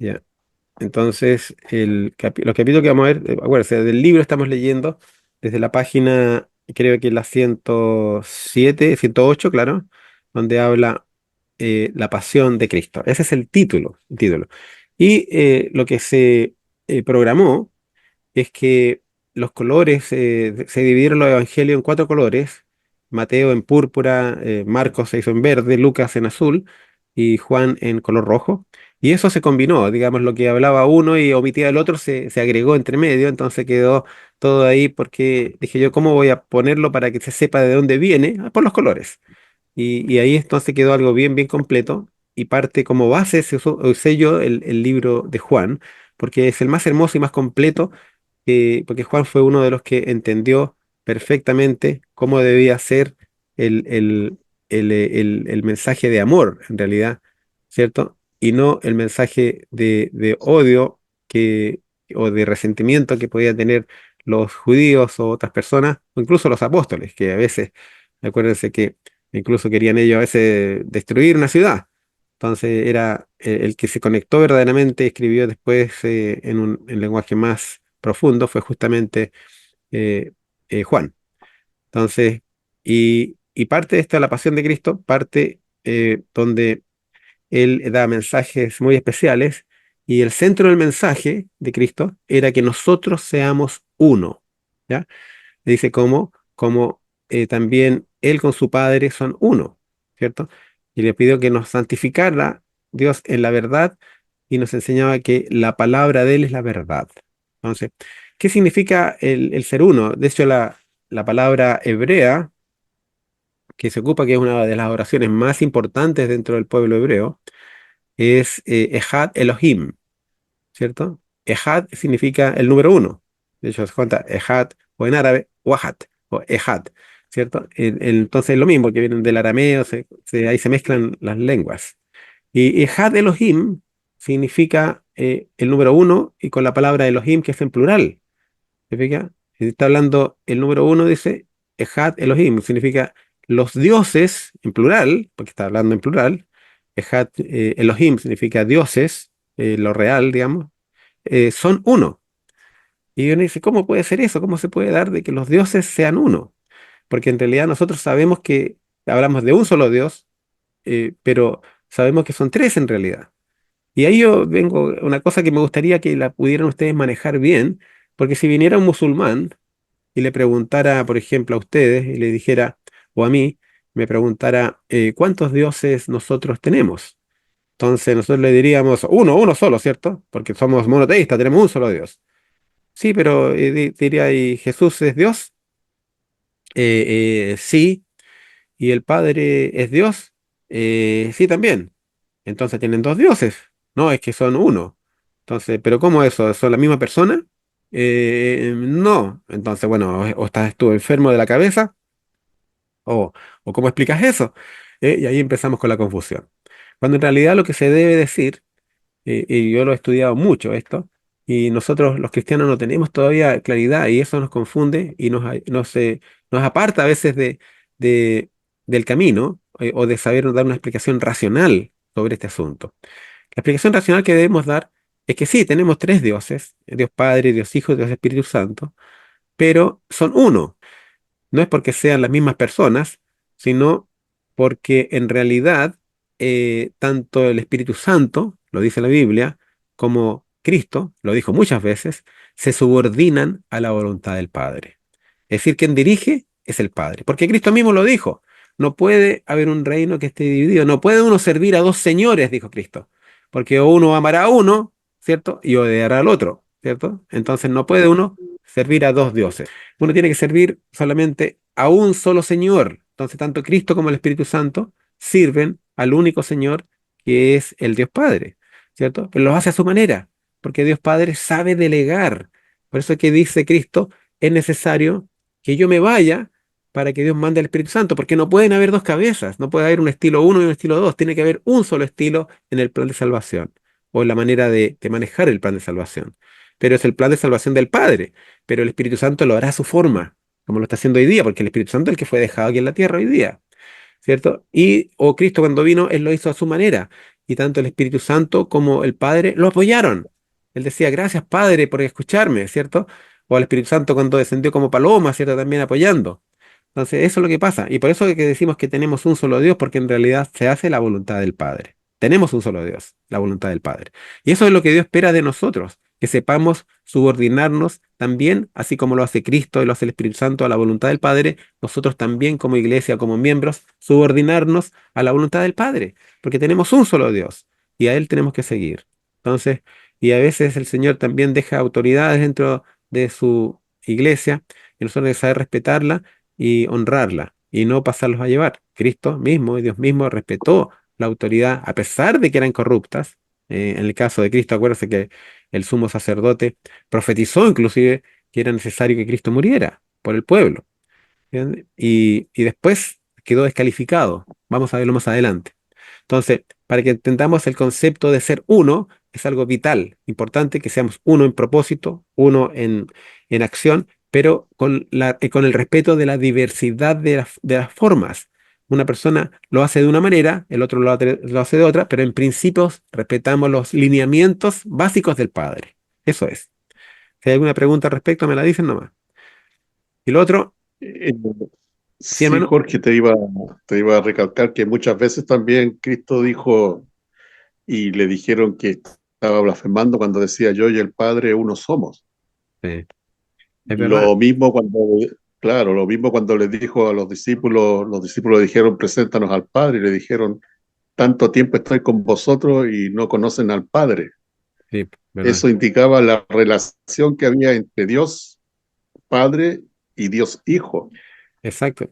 Ya. Entonces, los capítulos que vamos a ver, acuérdense, del libro estamos leyendo desde la página, creo que la 107, 108, claro, donde habla la pasión de Cristo. Ese es el título. Y lo que se programó es que los colores, se dividieron los evangelios en cuatro colores: Mateo en púrpura, Marcos se hizo en verde, Lucas en azul y Juan en color rojo. Y eso se combinó, digamos, lo que hablaba uno y omitía el otro se agregó entre medio, entonces quedó todo ahí porque dije yo, ¿cómo voy a ponerlo para que se sepa de dónde viene? Ah, por los colores. Y ahí entonces quedó algo bien, bien completo. Y parte como base usé yo el libro de Juan, porque es el más hermoso y más completo, porque Juan fue uno de los que entendió perfectamente cómo debía ser el, el, el mensaje de amor, en realidad, ¿cierto? Y no el mensaje de odio o de resentimiento que podían tener los judíos o otras personas, o incluso los apóstoles, que a veces, acuérdense que incluso querían ellos a veces destruir una ciudad. Entonces era el que se conectó verdaderamente, escribió después en un en lenguaje más profundo, fue justamente eh, Juan. Entonces, y parte de esta, la pasión de Cristo, parte donde él da mensajes muy especiales, y el centro del mensaje de Cristo era que nosotros seamos uno, ¿ya? Dice como también él con su Padre son uno, ¿cierto? Y le pidió que nos santificara Dios en la verdad, y nos enseñaba que la palabra de él es la verdad. Entonces, ¿qué significa el ser uno? De hecho, la palabra hebrea que se ocupa, que es una de las oraciones más importantes dentro del pueblo hebreo, es Ejad Elohim, ¿cierto? Ejad significa el número uno. De hecho, se cuenta Ejad, o en árabe, Wahad, o Ejad, ¿cierto? Entonces es lo mismo, que vienen del arameo, ahí se mezclan las lenguas. Y Ejad Elohim significa el número uno, y con la palabra Elohim, que es en plural. ¿Se fija? Si está hablando el número uno, dice Ejad Elohim, significa los dioses, en plural, porque está hablando en plural. Ejad Elohim significa dioses, lo real, digamos, son uno. Y uno dice, ¿cómo puede ser eso? ¿Cómo se puede dar de que los dioses sean uno? Porque en realidad nosotros sabemos que hablamos de un solo Dios, pero sabemos que son tres en realidad. Y ahí yo vengo, una cosa que me gustaría que la pudieran ustedes manejar bien, porque si viniera un musulmán y le preguntara, por ejemplo, a ustedes, y le dijera, o a mí, me preguntara, ¿cuántos dioses nosotros tenemos? Entonces nosotros le diríamos, uno solo, ¿cierto? Porque somos monoteístas, tenemos un solo Dios. Sí, pero diría, ¿y Jesús es Dios? Sí. ¿Y el Padre es Dios? Sí, también. Entonces tienen dos dioses. No, es que son uno. Entonces, ¿pero cómo eso? ¿Son la misma persona? No. Entonces, bueno, o estás tú enfermo de la cabeza, o, o ¿cómo explicas eso? Y ahí empezamos con la confusión. Cuando en realidad lo que se debe decir, y yo lo he estudiado mucho esto, y nosotros los cristianos no tenemos todavía claridad, y eso nos confunde y nos aparta a veces de- del camino, o de saber dar una explicación racional sobre este asunto. La explicación racional que debemos dar es que sí, tenemos tres dioses: Dios Padre, Dios Hijo y Dios Espíritu Santo, pero son uno. No es porque sean las mismas personas, sino porque en realidad tanto el Espíritu Santo, lo dice la Biblia, como Cristo, lo dijo muchas veces, se subordinan a la voluntad del Padre. Es decir, quien dirige es el Padre, porque Cristo mismo lo dijo. No puede haber un reino que esté dividido, no puede uno servir a dos señores, dijo Cristo, porque o uno amará a uno, ¿cierto? Y odiará al otro, ¿cierto? Entonces no puede uno servir a dos dioses. Uno tiene que servir solamente a un solo Señor. Entonces, tanto Cristo como el Espíritu Santo sirven al único Señor, que es el Dios Padre, ¿cierto? Pero lo hace a su manera, porque Dios Padre sabe delegar. Por eso es que dice Cristo, es necesario que yo me vaya para que Dios mande al Espíritu Santo, porque no pueden haber dos cabezas, no puede haber un estilo uno y un estilo dos, tiene que haber un solo estilo en el plan de salvación, o en la manera de manejar el plan de salvación. Pero es el plan de salvación del Padre, pero el Espíritu Santo lo hará a su forma, como lo está haciendo hoy día, porque el Espíritu Santo es el que fue dejado aquí en la tierra hoy día, ¿cierto? Y o Cristo cuando vino, Él lo hizo a su manera. y tanto el Espíritu Santo como el Padre lo apoyaron. Él decía, gracias Padre por escucharme, ¿cierto? O el Espíritu Santo cuando descendió como paloma, ¿cierto? También apoyando. Entonces, eso es lo que pasa. Y por eso es que decimos que tenemos un solo Dios, porque en realidad se hace la voluntad del Padre. Tenemos un solo Dios, la voluntad del Padre. Y eso es lo que Dios espera de nosotros, que sepamos subordinarnos también, así como lo hace Cristo y lo hace el Espíritu Santo, a la voluntad del Padre, nosotros también como iglesia, como miembros, subordinarnos a la voluntad del Padre, porque tenemos un solo Dios y a Él tenemos que seguir. Entonces, y a veces el Señor también deja autoridades dentro de su iglesia y nosotros debemos saber respetarla y honrarla y no pasarlos a llevar. Cristo mismo y Dios mismo respetó la autoridad a pesar de que eran corruptas. En el caso de Cristo, acuérdense que el sumo sacerdote profetizó inclusive que era necesario que Cristo muriera por el pueblo. ¿Entiende? Y después quedó descalificado. Vamos a verlo más adelante. Entonces, para que entendamos el concepto de ser uno, es algo vital, importante que seamos uno en propósito, uno en acción, pero con el respeto de la diversidad de las formas. Una persona lo hace de una manera, el otro lo hace de otra, pero en principios respetamos los lineamientos básicos del Padre. Eso es. Si hay alguna pregunta al respecto, me la dicen nomás. Y lo otro, Eh, sí, sí, hermano. Jorge, te iba a recalcar que muchas veces también Cristo dijo y le dijeron que estaba blasfemando cuando decía yo y el Padre uno somos. Sí, es verdad. Lo mismo cuando, claro, lo mismo cuando les dijo a los discípulos le dijeron, preséntanos al Padre, y le dijeron, tanto tiempo estoy con vosotros y no conocen al Padre. Sí, verdad. Eso indicaba la relación que había entre Dios Padre y Dios Hijo, Exacto.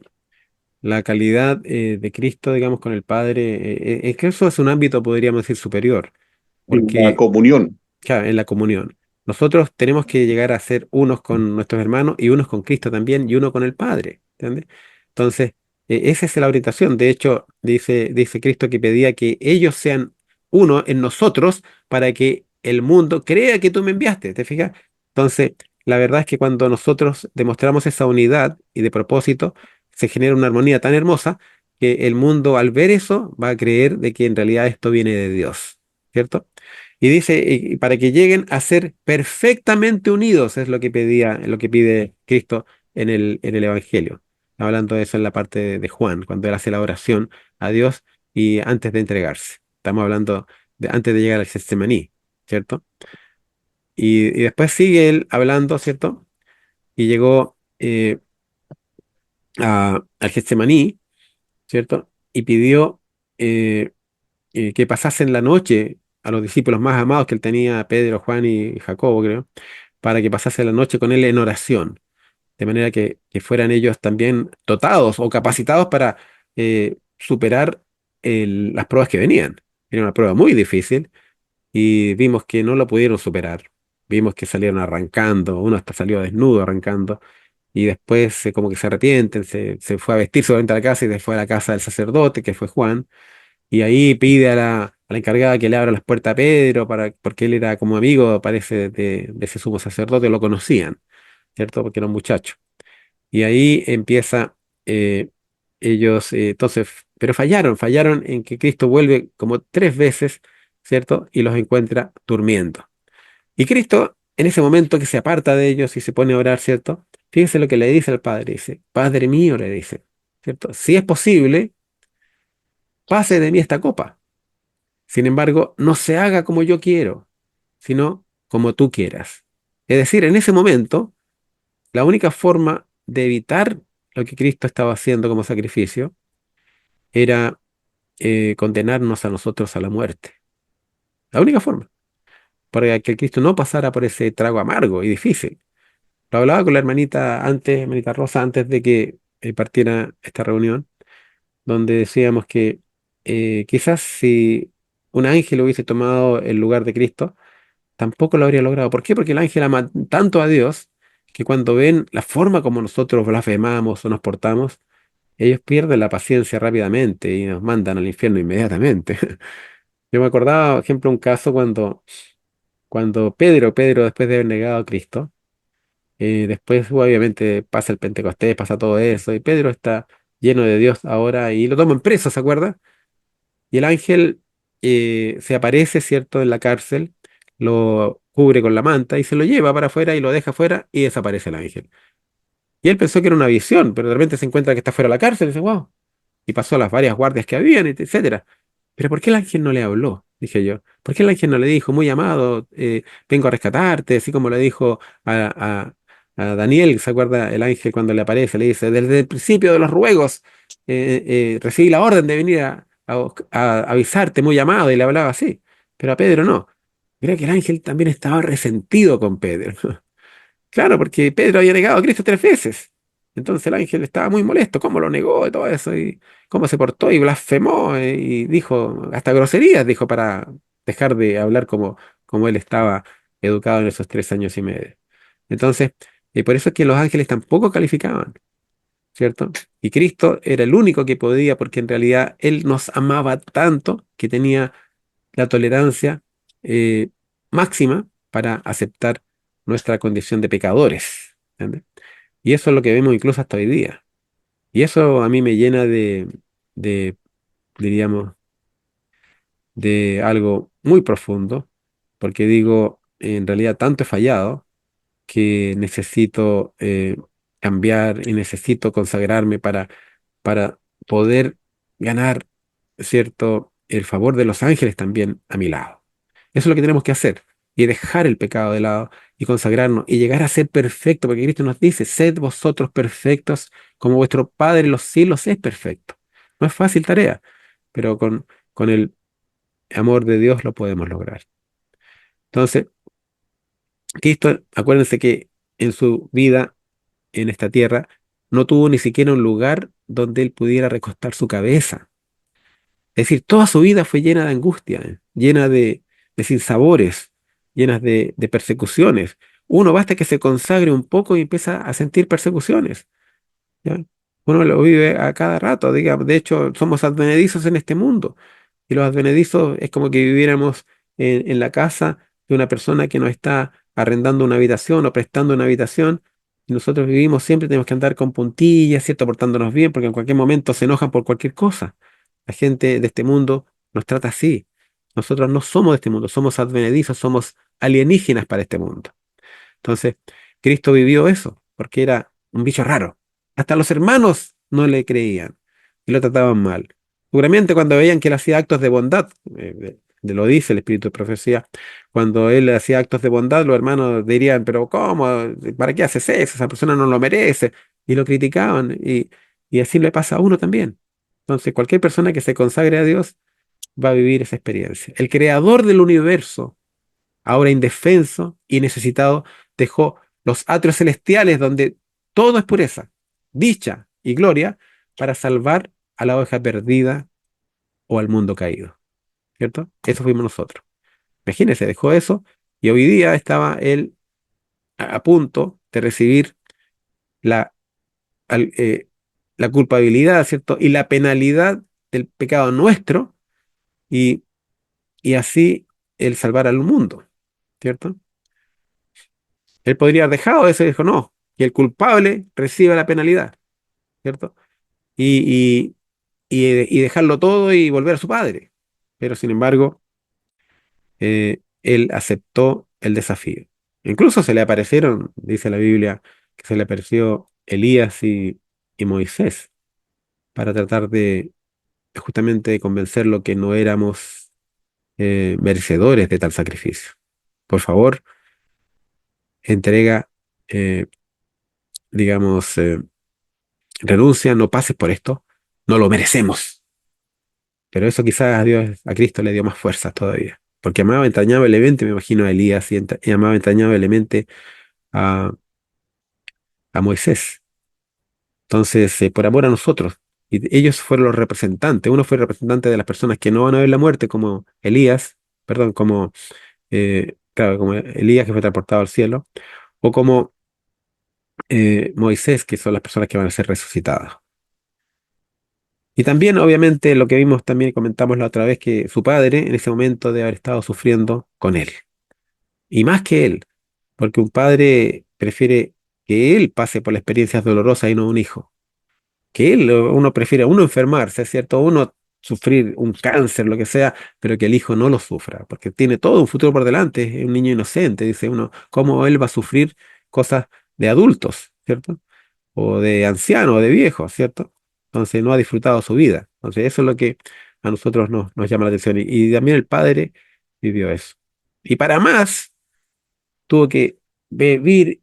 La calidad de Cristo, digamos, con el Padre, es que eso es un ámbito, podríamos decir, superior, en la porque, comunión. claro, en la comunión. Nosotros tenemos que llegar a ser unos con nuestros hermanos y unos con Cristo también y uno con el Padre, ¿entiendes? Entonces, esa es la orientación. De hecho, dice Cristo que pedía que ellos sean uno en nosotros para que el mundo crea que tú me enviaste, ¿te fijas? Entonces, la verdad es que cuando nosotros demostramos esa unidad y de propósito, se genera una armonía tan hermosa que el mundo al ver eso va a creer de que en realidad esto viene de Dios, ¿cierto? Y dice, y para que lleguen a ser perfectamente unidos, es lo que pedía, lo que pide Cristo en el Evangelio. Hablando de eso en la parte de Juan, cuando él hace la oración a Dios y antes de entregarse. Estamos hablando de antes de llegar al Getsemaní, ¿cierto? Y después sigue él hablando, ¿cierto? Y llegó al Getsemaní, ¿cierto? Y pidió eh, que pasasen la noche a los discípulos más amados que él tenía, Pedro, Juan y Jacobo, creo, para que pasase la noche con él en oración, de manera que fueran ellos también dotados o capacitados para superar las pruebas que venían. Era una prueba muy difícil y vimos que no lo pudieron superar. Vimos que salieron arrancando, uno hasta salió desnudo arrancando. Y después como que se arrepienten, se fue a vestir solamente a la casa y se fue a la casa del sacerdote, que fue Juan, y ahí pide a la encargada que le abra las puertas a Pedro, porque él era como amigo, parece, de ese sumo sacerdote, lo conocían, ¿cierto? Porque era un muchacho. Y ahí empieza ellos, entonces, pero fallaron en que Cristo vuelve como 3 veces, ¿cierto? Y los encuentra durmiendo. Y Cristo, en ese momento que se aparta de ellos y se pone a orar, ¿cierto? Fíjense lo que le dice al Padre, dice, Padre mío, le dice, ¿cierto? Si es posible, pase de mí esta copa. Sin embargo, no se haga como yo quiero, sino como tú quieras. Es decir, en ese momento, la única forma de evitar lo que Cristo estaba haciendo como sacrificio era condenarnos a nosotros a la muerte. La única forma, para que Cristo no pasara por ese trago amargo y difícil. Lo hablaba con la hermanita antes, hermanita Rosa, antes de que partiera esta reunión, donde decíamos que quizás si un ángel hubiese tomado el lugar de Cristo, tampoco lo habría logrado. ¿Por qué? Porque el ángel ama tanto a Dios que cuando ven la forma como nosotros blasfemamos o nos portamos, ellos pierden la paciencia rápidamente y nos mandan al infierno inmediatamente. Yo me acordaba, por ejemplo, un caso cuando Pedro, después de haber negado a Cristo, después obviamente pasa el Pentecostés, pasa todo eso, y Pedro está lleno de Dios ahora y lo toman preso, ¿se acuerda? Y el ángel se aparece, ¿cierto?, en la cárcel, lo cubre con la manta y se lo lleva para afuera y lo deja afuera y desaparece el ángel. Y él pensó que era una visión, pero de repente se encuentra que está fuera de la cárcel y dice, wow, y pasó a las varias guardias que habían, etcétera. Pero ¿por qué el ángel no le habló? Dije yo. ¿Por qué el ángel no le dijo, muy amado, vengo a rescatarte? Así como le dijo a Daniel, ¿se acuerda el ángel cuando le aparece? Le dice, desde el principio de los ruegos, recibí la orden de venir a avisarte, muy amado, y le hablaba así. Pero a Pedro no. Creo que el ángel también estaba resentido con Pedro. Claro, porque Pedro había negado a Cristo 3 veces. Entonces el ángel estaba muy molesto, cómo lo negó y todo eso, y cómo se portó y blasfemó, y dijo, hasta groserías dijo para dejar de hablar como él estaba educado en esos 3 años y medio. Entonces, por eso es que los ángeles tampoco calificaban, ¿cierto? Y Cristo era el único que podía, porque en realidad Él nos amaba tanto que tenía la tolerancia eh, máxima para aceptar nuestra condición de pecadores. ¿Entiendes? Y eso es lo que vemos incluso hasta hoy día. Y eso a mí me llena de, diríamos, de algo muy profundo, porque digo, en realidad tanto he fallado que necesito cambiar y necesito consagrarme para poder ganar, ¿cierto?, el favor de los ángeles también a mi lado. Eso es lo que tenemos que hacer y dejar el pecado de lado y consagrarnos y llegar a ser perfecto, porque Cristo nos dice, sed vosotros perfectos como vuestro Padre en los cielos es perfecto. No es fácil tarea, pero con el amor de Dios lo podemos lograr. Entonces, Cristo, acuérdense que en su vida en esta tierra no tuvo ni siquiera un lugar donde él pudiera recostar su cabeza. Es decir, toda su vida fue llena de angustia, llena de sinsabores, llenas de persecuciones. Uno basta que se consagre un poco y empieza a sentir persecuciones, ¿ya? Uno lo vive a cada rato, digamos. De hecho, somos advenedizos en este mundo. Y los advenedizos es como que viviéramos en la casa de una persona que nos está arrendando una habitación o prestando una habitación. Y nosotros vivimos siempre, tenemos que andar con puntillas, ¿cierto? Portándonos bien, porque en cualquier momento se enojan por cualquier cosa. La gente de este mundo nos trata así. Nosotros no somos de este mundo, somos advenedizos, somos alienígenas para este mundo. Entonces, Cristo vivió eso, porque era un bicho raro. Hasta los hermanos no le creían y lo trataban mal. Seguramente cuando veían que él hacía actos de bondad, de lo dice el espíritu de profecía, cuando él hacía actos de bondad, los hermanos dirían, pero ¿cómo? ¿Para qué haces eso? Esa persona no lo merece. Y lo criticaban y así le pasa a uno también. Entonces, cualquier persona que se consagre a Dios va a vivir esa experiencia. El creador del universo, ahora indefenso y necesitado, dejó los atrios celestiales donde todo es pureza, dicha y gloria para salvar a la oveja perdida o al mundo caído, ¿cierto? Eso fuimos nosotros. Imagínense, dejó eso y hoy día estaba él a punto de recibir la, al- eh, la culpabilidad, ¿cierto? Y la penalidad del pecado nuestro y, y así el salvar al mundo, ¿cierto? Él podría haber dejado eso y dijo, no, que el culpable reciba la penalidad, ¿cierto? Y, y dejarlo todo y volver a su padre. Pero sin embargo, él aceptó el desafío. Incluso se le aparecieron, dice la Biblia, que se le apareció Elías y Moisés para tratar de justamente convencerlo que no éramos merecedores de tal sacrificio. Por favor, entrega, eh, digamos, renuncia, no pases por esto, no lo merecemos. Pero eso quizás a Cristo le dio más fuerzas todavía, porque amaba entrañablemente, me imagino, a Elías y amaba entrañablemente a, a Moisés. Entonces, por amor a nosotros, y ellos fueron los representantes. Uno fue el representante de las personas que no van a ver la muerte, como Elías, perdón, claro, como Elías que fue transportado al cielo, o como Moisés, que son las personas que van a ser resucitadas. Y también, obviamente, lo que vimos también y comentamos la otra vez, que su padre en ese momento debe haber estado sufriendo con él. Y más que él, porque un padre prefiere que él pase por las experiencias dolorosas y no un hijo. Que él, uno prefiere uno enfermarse, ¿cierto? Uno sufrir un cáncer, lo que sea, pero que el hijo no lo sufra, porque tiene todo un futuro por delante, es un niño inocente, dice uno, ¿cómo él va a sufrir cosas de adultos, ¿cierto? O de ancianos, o de viejos, ¿cierto? Entonces no ha disfrutado su vida. Entonces eso es lo que a nosotros nos llama la atención. Y también el padre vivió eso. Y para más, tuvo que vivir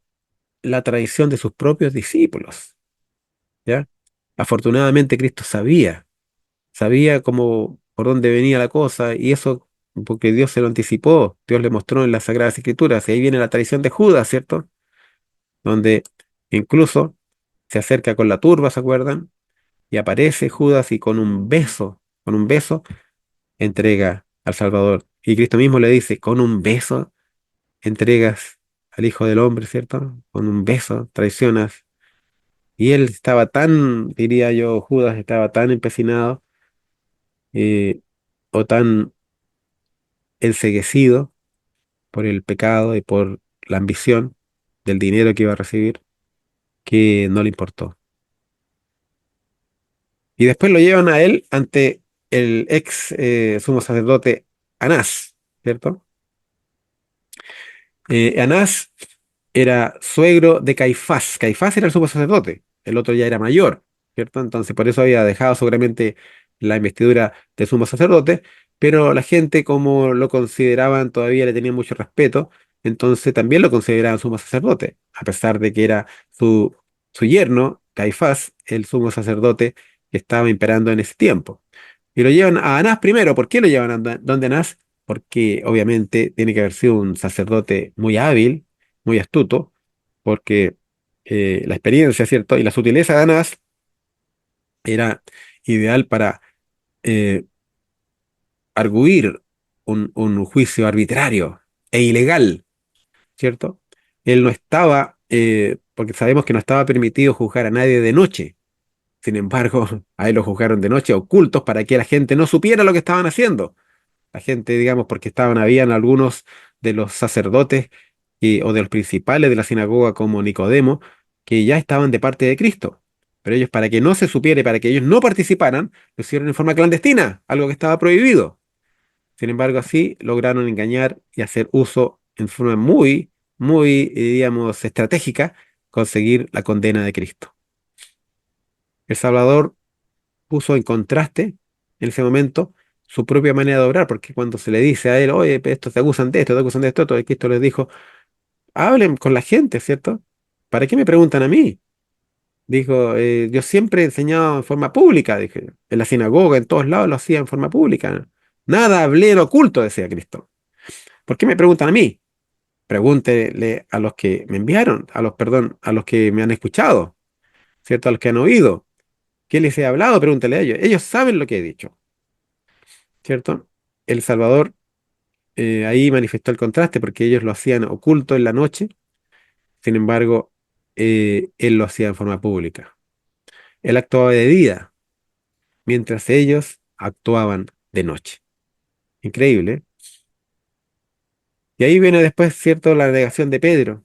la tradición de sus propios discípulos, ¿ya? Afortunadamente Cristo sabía cómo, por dónde venía la cosa, y eso porque Dios se lo anticipó, Dios le mostró en las Sagradas Escrituras, y ahí viene la tradición de Judas, ¿cierto? Donde incluso se acerca con la turba, ¿se acuerdan? Y aparece Judas y con un beso, entrega al Salvador. Y Cristo mismo le dice, con un beso entregas al Hijo del Hombre, ¿cierto? Con un beso traicionas. Y él estaba tan, diría yo, Judas estaba tan empecinado eh, o tan enceguecido por el pecado y por la ambición del dinero que iba a recibir, que no le importó. Y después lo llevan a él ante el ex sumo sacerdote Anás, ¿cierto? Anás era suegro de Caifás. Caifás era el sumo sacerdote, el otro ya era mayor, ¿cierto? Entonces por eso había dejado seguramente la investidura de sumo sacerdote, pero la gente como lo consideraban, todavía le tenían mucho respeto, entonces también lo consideraban sumo sacerdote, a pesar de que era su yerno, Caifás, el sumo sacerdote que estaba imperando en ese tiempo. Y lo llevan a Anás primero. ¿Por qué lo llevan a donde Anás? Porque obviamente tiene que haber sido un sacerdote muy hábil, muy astuto, porque la experiencia, ¿cierto? Y la sutileza de Anás era ideal para eh, arguir un juicio arbitrario e ilegal, ¿cierto? Él no estaba, porque sabemos que no estaba permitido juzgar a nadie de noche. Sin embargo, a él lo juzgaron de noche ocultos para que la gente no supiera lo que estaban haciendo. La gente, digamos, porque habían algunos de los sacerdotes o de los principales de la sinagoga como Nicodemo, que ya estaban de parte de Cristo. Pero ellos, para que no se supiera y para que ellos no participaran, lo hicieron en forma clandestina, algo que estaba prohibido. Sin embargo, así lograron engañar y hacer uso en forma muy, digamos, estratégica, conseguir la condena de Cristo. El Salvador puso en contraste en ese momento su propia manera de obrar, porque cuando se le dice a él, oye, estos te acusan de esto, te acusan de esto, todo Cristo les dijo, hablen con la gente, ¿cierto? ¿Para qué me preguntan a mí? Dijo, yo siempre he enseñado en forma pública, dije, en la sinagoga, en todos lados lo hacía en forma pública. Nada hablé en oculto, decía Cristo. ¿Por qué me preguntan a mí? Pregúntele a los que me enviaron, perdón, a los que me han escuchado, ¿cierto? A los que han oído. ¿Qué les he hablado? Pregúntele a ellos. Ellos saben lo que he dicho, ¿cierto? El Salvador ahí manifestó el contraste porque ellos lo hacían oculto en la noche, sin embargo, él lo hacía en forma pública. Él actuaba de día, mientras ellos actuaban de noche. Increíble, ¿eh? Y ahí viene después, ¿cierto?, la negación de Pedro.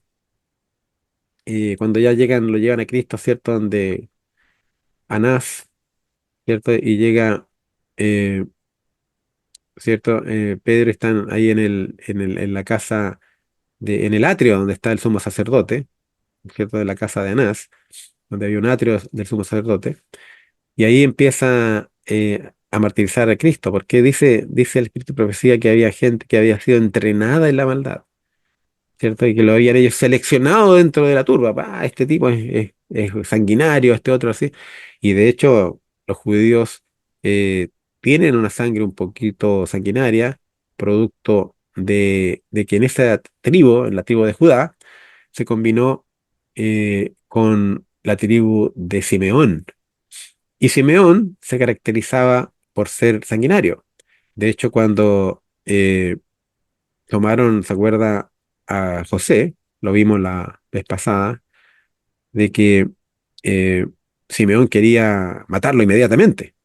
Cuando ya llegan, lo llevan a Cristo, ¿cierto?, donde Anás, ¿cierto? Y llega, eh, ¿cierto? Pedro están ahí en la casa, en el atrio donde está el sumo sacerdote, ¿cierto? De la casa de Anás, donde había un atrio del sumo sacerdote, y ahí empieza a martirizar a Cristo, porque dice el Espíritu de Profecía que había gente que había sido entrenada en la maldad, ¿cierto? Y que lo habían ellos seleccionado dentro de la turba. Este tipo es sanguinario, este otro así. Y de hecho, los judíos tienen una sangre un poquito sanguinaria, producto de que en esa tribu, en la tribu de Judá, se combinó con la tribu de Simeón. Y Simeón se caracterizaba por ser sanguinario. De hecho, cuando tomaron, ¿se acuerda? A José, lo vimos la vez pasada, de que eh, Simeón quería matarlo inmediatamente.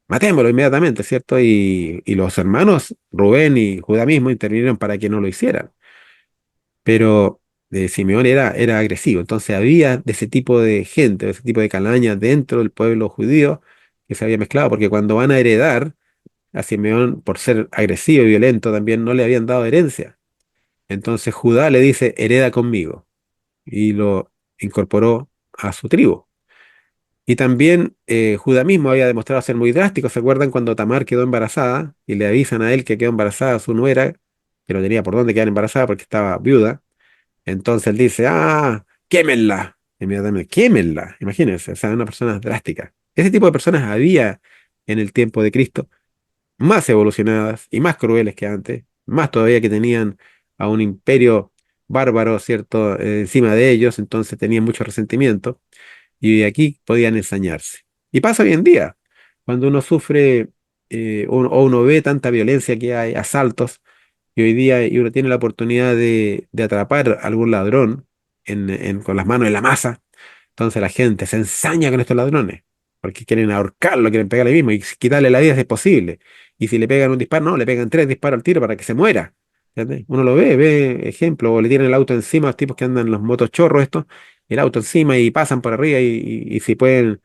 Matémoslo inmediatamente, ¿cierto? Y los hermanos, Rubén y Judá mismo, intervinieron para que no lo hicieran. Pero Simeón era agresivo. Entonces había de ese tipo de gente, de ese tipo de calaña dentro del pueblo judío que se había mezclado, porque cuando van a heredar a Simeón, por ser agresivo y violento, también no le habían dado herencia. Entonces Judá le dice, hereda conmigo, y lo incorporó a su tribu. Y también Judá mismo había demostrado ser muy drástico. ¿Se acuerdan cuando Tamar quedó embarazada y le avisan a él que quedó embarazada su nuera, que no tenía por dónde quedar embarazada porque estaba viuda? Entonces él dice, quémenla. Inmediatamente, quémenla. Imagínense, o sea, una persona drástica. Ese tipo de personas había en el tiempo de Cristo, más evolucionadas y más crueles que antes, más todavía que tenían a un imperio bárbaro, ¿cierto?, encima de ellos, entonces tenían mucho resentimiento y de aquí podían ensañarse. Y pasa hoy en día, cuando uno sufre o uno ve tanta violencia que hay, asaltos, y hoy día y uno tiene la oportunidad de atrapar a algún ladrón con las manos en la masa, entonces la gente se ensaña con estos ladrones, porque quieren ahorcarlo, quieren pegarle mismo y quitarle la vida si es posible. Y si le pegan un disparo, no, le pegan tres disparos al tiro para que se muera. ¿Entiendes? Uno lo ve ejemplo, o le tiran el auto encima a los tipos que andan en los motochorros estos, el auto encima y pasan por arriba y si pueden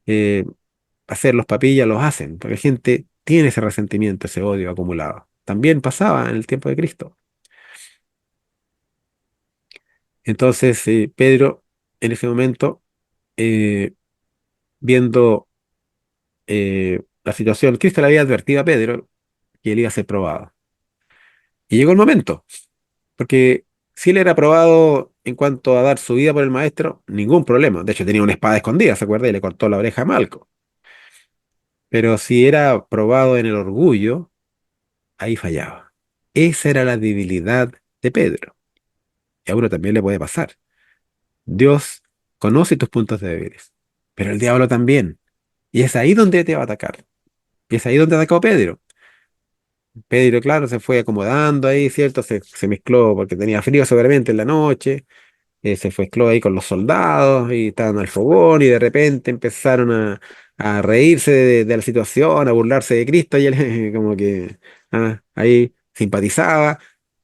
eh, hacer los papillas, los hacen, porque la gente tiene ese resentimiento, ese odio acumulado. También pasaba en el tiempo de Cristo. Entonces, Pedro, en ese momento, eh, viendo la situación, Cristo le había advertido a Pedro que él iba a ser probado. Y llegó el momento, porque si él era probado en cuanto a dar su vida por el maestro, ningún problema. De hecho, tenía una espada escondida, ¿se acuerda? Y le cortó la oreja a Malco. Pero si era probado en el orgullo, ahí fallaba. Esa era la debilidad de Pedro. Y a uno también le puede pasar. Dios conoce tus puntos débiles, pero el diablo también. Y es ahí donde te va a atacar. Y es ahí donde atacó Pedro. Pedro, claro, se fue acomodando ahí, ¿cierto? Se mezcló porque tenía frío seguramente en la noche. Se mezcló ahí con los soldados y estaban al fogón y de repente empezaron a reírse de la situación, a burlarse de Cristo y él como que ahí simpatizaba.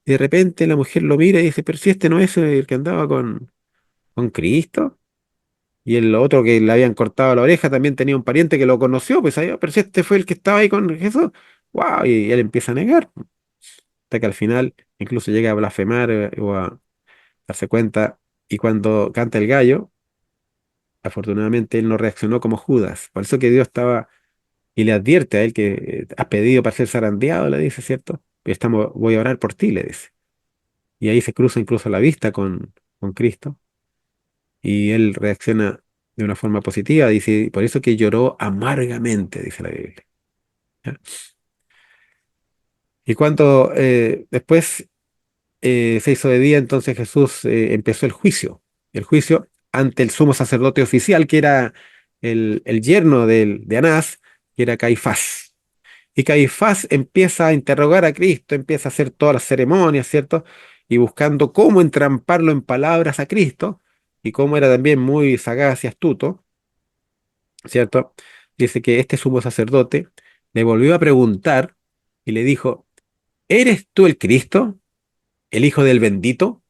Y de repente la mujer lo mira y dice, pero si este no es el que andaba con Cristo. Y el otro que le habían cortado la oreja también tenía un pariente que lo conoció, pues ahí, pero si este fue el que estaba ahí con Jesús. ¡Wow! Y él empieza a negar, hasta que al final incluso llega a blasfemar o a darse cuenta. Y cuando canta el gallo, afortunadamente él no reaccionó como Judas. Por eso que Dios estaba y le advierte a él que has pedido para ser zarandeado, le dice, ¿cierto? Y estamos, voy a orar por ti, le dice. Y ahí se cruza incluso la vista con Cristo y él reacciona de una forma positiva, dice, por eso que lloró amargamente, dice la Biblia. ¿Ya? Y cuando después se hizo de día, entonces Jesús empezó el juicio ante el sumo sacerdote oficial, que era el yerno de Anás, que era Caifás. Y Caifás empieza a interrogar a Cristo, empieza a hacer todas las ceremonias, ¿cierto? Y buscando cómo entramparlo en palabras a Cristo, y cómo era también muy sagaz y astuto, ¿cierto? Dice que este sumo sacerdote le volvió a preguntar y le dijo, ¿eres tú el Cristo, el Hijo del bendito?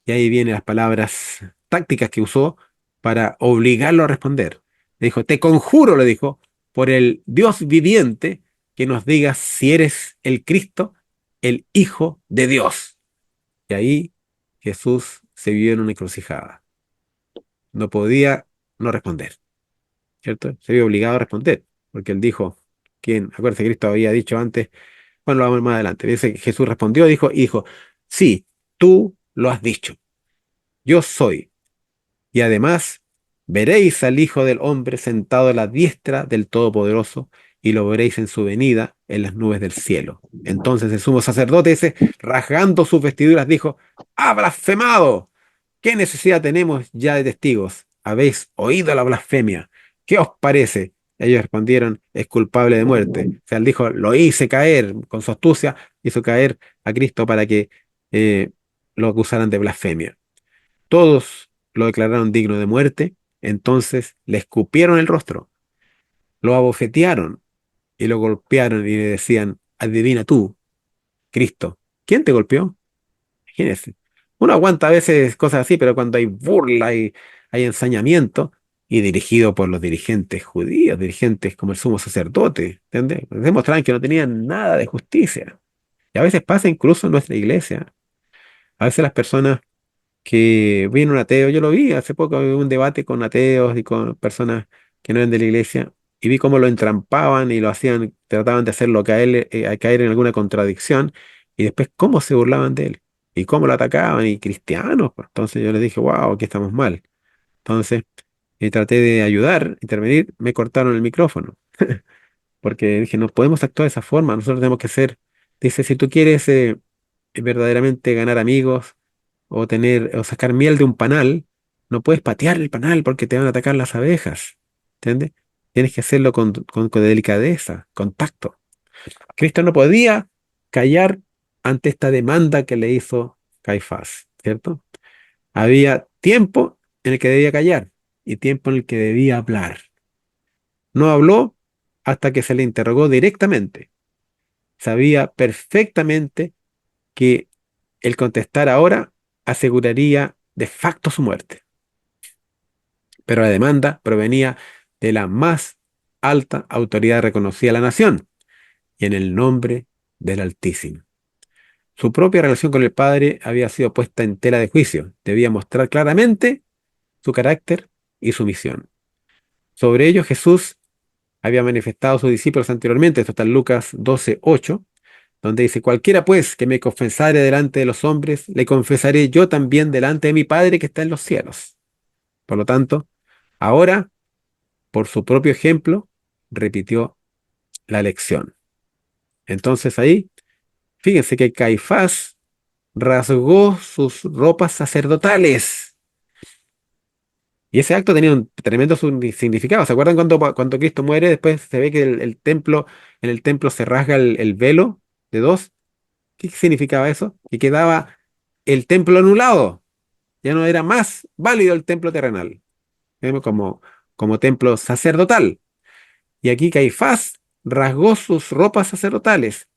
Y ahí vienen las palabras tácticas que usó para obligarlo a responder. Le dijo, te conjuro, le dijo, por el Dios viviente, que nos digas si eres el Cristo, el Hijo de Dios. Y ahí Jesús se vio en una encrucijada. No podía no responder, ¿cierto? Se vio obligado a responder, porque él dijo, acuérdense, Cristo había dicho antes, bueno, lo vamos a ver más adelante. Dice que Jesús respondió, dijo, sí, tú lo has dicho, yo soy. Y además, veréis al Hijo del Hombre sentado a la diestra del Todopoderoso, y lo veréis en su venida en las nubes del cielo. Entonces el sumo sacerdote ese, rasgando sus vestiduras, dijo, ¡ha blasfemado! ¿Qué necesidad tenemos ya de testigos? Habéis oído la blasfemia. ¿Qué os parece? Ellos respondieron, es culpable de muerte. O sea, él dijo, lo hice caer, con su astucia, hizo caer a Cristo para que eh, lo acusaran de blasfemia. Todos lo declararon digno de muerte, entonces le escupieron el rostro, lo abofetearon y lo golpearon y le decían, adivina tú, Cristo, ¿quién te golpeó? Imagínese. Uno aguanta a veces cosas así, pero cuando hay burla y hay ensañamiento, y dirigido por los dirigentes judíos, dirigentes como el sumo sacerdote, ¿entiendes? Demostraban que no tenían nada de justicia. Y a veces pasa incluso en nuestra iglesia. A veces las personas que viene un ateo, yo lo vi hace poco, hubo un debate con ateos y con personas que no eran de la iglesia, y vi cómo lo entrampaban y lo hacían, trataban de hacerlo caer, a caer en alguna contradicción, y después cómo se burlaban de él, y cómo lo atacaban, y cristianos, pues. Entonces yo les dije, wow, aquí estamos mal. Entonces traté de ayudar, intervenir, me cortaron el micrófono, porque dije, no podemos actuar de esa forma, nosotros tenemos que ser, dice, si tú quieres verdaderamente ganar amigos, o tener, o sacar miel de un panal, no puedes patear el panal porque te van a atacar las abejas. ¿Entiendes? Tienes que hacerlo con delicadeza, con tacto. Cristo no podía callar ante esta demanda que le hizo Caifás, ¿cierto? Había tiempo en el que debía callar y tiempo en el que debía hablar. No habló hasta que se le interrogó directamente. Sabía perfectamente que el contestar ahora aseguraría de facto su muerte. Pero la demanda provenía de la más alta autoridad reconocida a la nación y en el nombre del Altísimo. Su propia relación con el Padre había sido puesta en tela de juicio. Debía mostrar claramente su carácter y su misión. Sobre ello Jesús había manifestado a sus discípulos anteriormente. Esto está en Lucas 12:8, donde dice, cualquiera pues que me confesare delante de los hombres, le confesaré yo también delante de mi Padre que está en los cielos. Por lo tanto, ahora, por su propio ejemplo, repitió la lección. Entonces ahí, fíjense que Caifás rasgó sus ropas sacerdotales. Y ese acto tenía un tremendo significado. ¿Se acuerdan cuando Cristo muere? Después se ve que el templo, en el templo se rasga el velo de dos. ¿Qué significaba eso? Que quedaba el templo anulado. Ya no era más válido el templo terrenal, como, como templo sacerdotal. Y aquí Caifás rasgó sus ropas sacerdotales.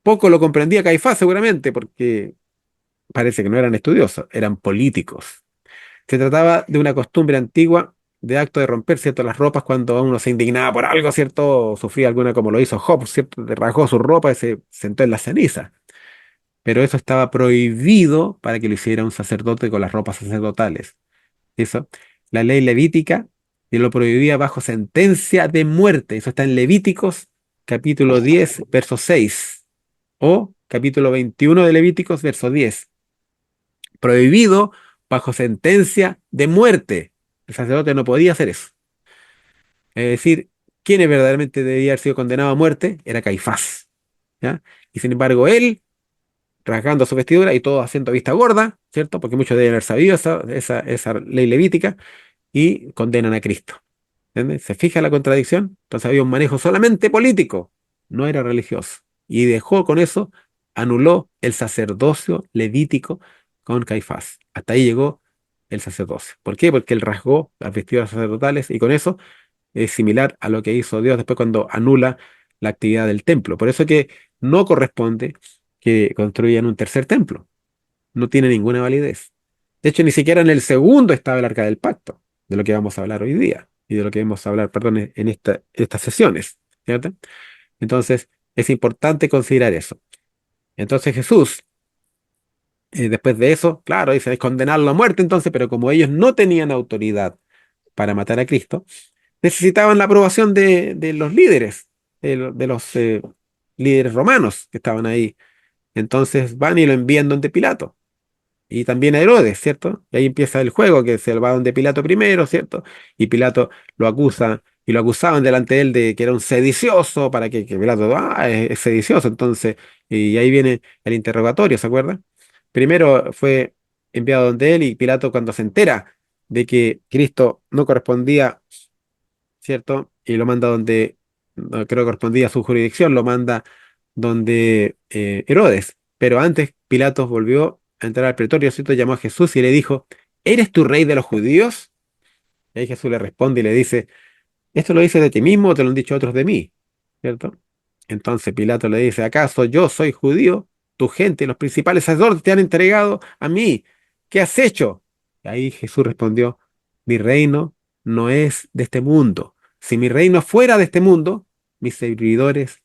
Poco lo comprendía Caifás seguramente, porque parece que no eran estudiosos, eran políticos. Se trataba de una costumbre antigua de acto de romper, ¿cierto?, las ropas cuando uno se indignaba por algo, ¿cierto? O sufría alguna, como lo hizo Job, ¿cierto? Rasgó su ropa y se sentó en la ceniza. Pero eso estaba prohibido para que lo hiciera un sacerdote con las ropas sacerdotales. Eso, la ley levítica y lo prohibía bajo sentencia de muerte. Eso está en Levíticos capítulo 10 verso 6 o capítulo 21 de Levíticos, verso 10. Prohibido bajo sentencia de muerte. El sacerdote no podía hacer eso. Es decir, quien verdaderamente debía haber sido condenado a muerte era Caifás. ¿Ya? Y sin embargo, él, rasgando su vestidura y todo haciendo vista gorda, ¿cierto? Porque muchos deben haber sabido esa ley levítica y condenan a Cristo. ¿Entiendes? ¿Se fija la contradicción? Entonces había un manejo solamente político, no era religioso. Y dejó con eso, anuló el sacerdocio levítico con Caifás. Hasta ahí llegó el sacerdocio. ¿Por qué? Porque él rasgó las vestiduras sacerdotales y con eso es similar a lo que hizo Dios después cuando anula la actividad del templo. Por eso que no corresponde que construyan un tercer templo. No tiene ninguna validez. De hecho, ni siquiera en el segundo estaba el arca del pacto, de lo que vamos a hablar hoy día y de lo que vamos a hablar, perdón, en estas sesiones, ¿cierto? Entonces, es importante considerar eso. Entonces Jesús, después de eso, claro, dice, es condenarlo a muerte entonces, pero como ellos no tenían autoridad para matar a Cristo, necesitaban la aprobación de los líderes, de los líderes romanos que estaban ahí. Entonces van y lo envían donde Pilato. Y también a Herodes, ¿cierto? Y ahí empieza el juego, que se va donde Pilato primero, ¿cierto? Y Pilato lo acusa, y lo acusaban delante de él de que era un sedicioso, para que Pilato, es sedicioso, entonces, y ahí viene el interrogatorio, ¿se acuerdan? Primero fue enviado donde él, y Pilato cuando se entera de que Cristo no correspondía, ¿cierto? Y lo manda donde no creo que correspondía a su jurisdicción, lo manda donde Herodes. Pero antes Pilatos volvió a entrar al pretorio, ¿cierto? Llamó a Jesús y le dijo, ¿eres tú rey de los judíos? Y ahí Jesús le responde y le dice, ¿esto lo dices de ti mismo o te lo han dicho otros de mí? ¿Cierto? Entonces Pilato le dice, ¿acaso yo soy judío? Tu gente, los principales sacerdotes te han entregado a mí. ¿Qué has hecho? Y ahí Jesús respondió, mi reino no es de este mundo. Si mi reino fuera de este mundo, mis seguidores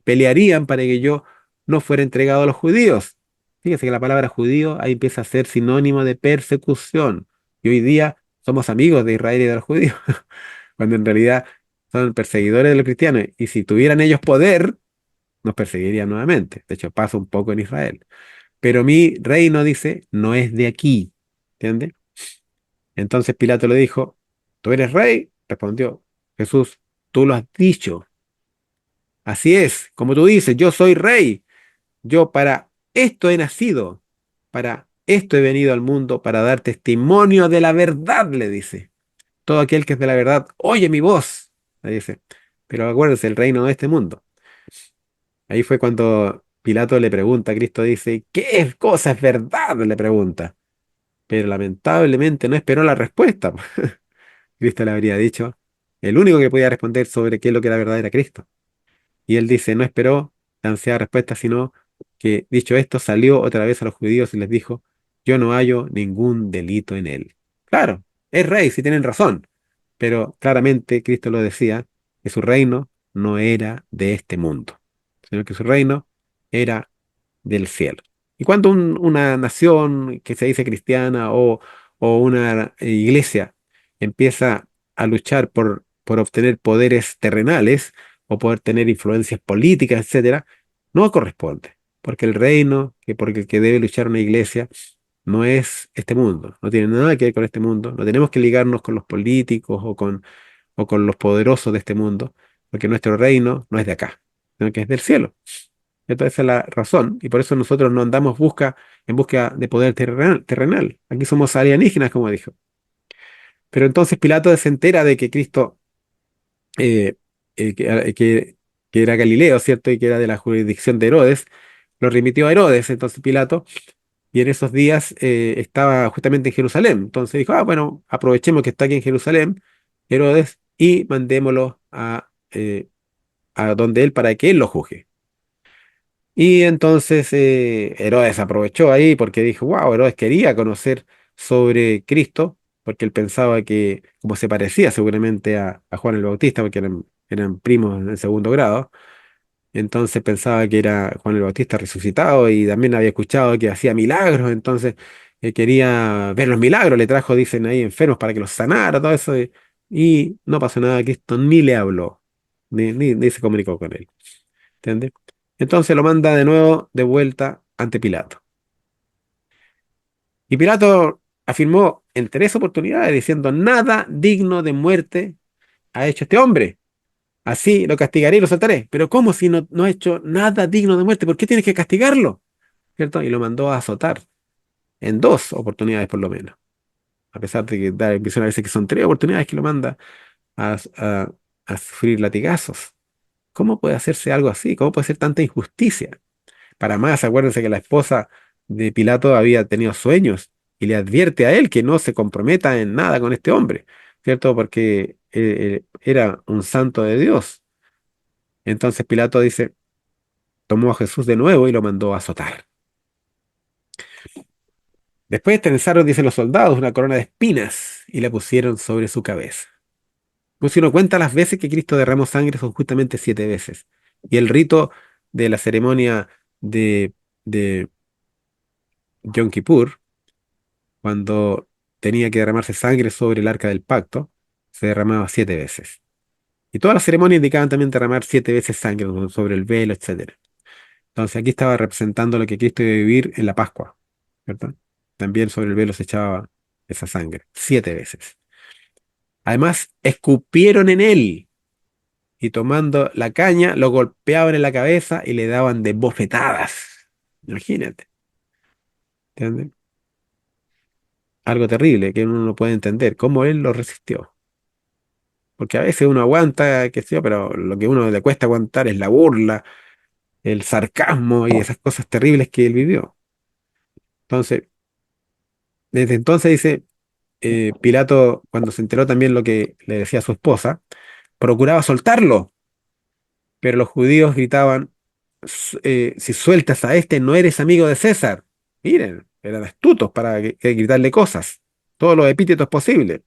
pelearían para que yo no fuera entregado a los judíos. Fíjese que la palabra judío ahí empieza a ser sinónimo de persecución. Y hoy día somos amigos de Israel y de los judíos, cuando en realidad son perseguidores de los cristianos. Y si tuvieran ellos poder, nos perseguirían nuevamente. De hecho, pasa un poco en Israel. Pero mi reino, dice, no es de aquí. ¿Entiendes? Entonces Pilato le dijo, ¿tú eres rey? Respondió Jesús, tú lo has dicho. Así es, como tú dices, yo soy rey. Yo para esto he nacido, para esto he venido al mundo, para dar testimonio de la verdad, le dice. Todo aquel que es de la verdad, oye mi voz, le dice. Pero acuérdense, el reino no es este mundo. Ahí fue cuando Pilato le pregunta a Cristo, dice, ¿qué es cosa es verdad? Le pregunta. Pero lamentablemente no esperó la respuesta. Cristo le habría dicho, el único que podía responder sobre qué es lo que era verdad era Cristo. Y él dice, no esperó la ansiada respuesta, sino que, dicho esto, salió otra vez a los judíos y les dijo, yo no hallo ningún delito en él. Claro, es rey, si tienen razón, pero claramente Cristo lo decía, que su reino no era de este mundo, sino que su reino era del cielo. Y cuando una nación que se dice cristiana o una iglesia empieza a luchar por obtener poderes terrenales o poder tener influencias políticas, etcétera, no corresponde, porque el reino que por el que debe luchar una iglesia no es este mundo, no tiene nada que ver con este mundo, no tenemos que ligarnos con los políticos o con los poderosos de este mundo, porque nuestro reino no es de acá, sino que es del cielo. Entonces esa es la razón, y por eso nosotros no andamos en busca de poder terrenal. Aquí somos alienígenas, como dijo. Pero entonces Pilato se entera de que Cristo, eh, que era Galileo, ¿cierto? Y que era de la jurisdicción de Herodes, lo remitió a Herodes, entonces Pilato, y en esos días estaba justamente en Jerusalén. Entonces dijo, ah, bueno, aprovechemos que está aquí en Jerusalén, Herodes, y mandémoslo a donde él para que él lo juzgue. Y entonces Herodes aprovechó ahí porque dijo, wow, Herodes quería conocer sobre Cristo, porque él pensaba que, como se parecía seguramente a Juan el Bautista, porque eran primos en el segundo grado, entonces pensaba que era Juan el Bautista resucitado y también había escuchado que hacía milagros, entonces quería ver los milagros, le trajo, dicen ahí, enfermos para que los sanara, todo eso, y no pasó nada, Cristo ni le habló, ni se comunicó con él. ¿Entiendes? Entonces lo manda de nuevo de vuelta ante Pilato. Y Pilato afirmó en tres oportunidades diciendo, nada digno de muerte ha hecho este hombre. Así lo castigaré y lo soltaré. Pero ¿cómo si no ha hecho nada digno de muerte? ¿Por qué tienes que castigarlo? ¿Cierto? Y lo mandó a azotar en dos oportunidades por lo menos. A pesar de que da la impresión a veces que son tres oportunidades que lo manda a, a, a sufrir latigazos. ¿Cómo puede hacerse algo así? ¿Cómo puede ser tanta injusticia? Para más, acuérdense que la esposa de Pilato había tenido sueños y le advierte a él que no se comprometa en nada con este hombre, ¿cierto? Porque era un santo de Dios. Entonces Pilato dice, tomó a Jesús de nuevo y lo mandó a azotar. Después trenzaron, dicen los soldados, una corona de espinas y la pusieron sobre su cabeza. Pues si uno cuenta las veces que Cristo derramó sangre, son justamente 7 veces. Y el rito de la ceremonia de Yom Kippur, cuando tenía que derramarse sangre sobre el arca del pacto, se derramaba 7 veces. Y todas las ceremonias indicaban también derramar 7 veces sangre sobre el velo, etcétera. Entonces aquí estaba representando lo que Cristo iba a vivir en la Pascua, ¿verdad? También sobre el velo se echaba esa sangre, 7 veces. Además, escupieron en él y tomando la caña lo golpeaban en la cabeza y le daban de bofetadas. Imagínate, ¿entiendes? Algo terrible que uno no puede entender, cómo él lo resistió. Porque a veces uno aguanta, qué sé yo, pero lo que a uno le cuesta aguantar es la burla, el sarcasmo y esas cosas terribles que él vivió. Entonces, desde entonces dice, Pilato, cuando se enteró también lo que le decía a su esposa, procuraba soltarlo, pero los judíos gritaban, si sueltas a este, no eres amigo de César. Miren, eran astutos para gritarle cosas, todos los epítetos posibles.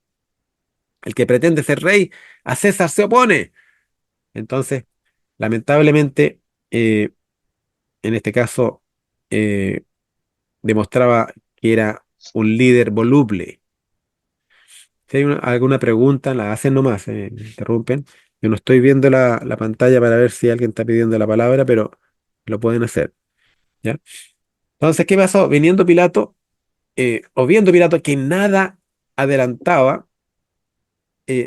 El que pretende ser rey, a César se opone. Entonces, lamentablemente, eh, en este caso, eh, demostraba que era un líder voluble. Si hay alguna pregunta, la hacen nomás, me interrumpen. Yo no estoy viendo la pantalla para ver si alguien está pidiendo la palabra, pero lo pueden hacer, ¿ya? Entonces, ¿qué pasó? Viniendo Pilato, o viendo Pilato que nada adelantaba,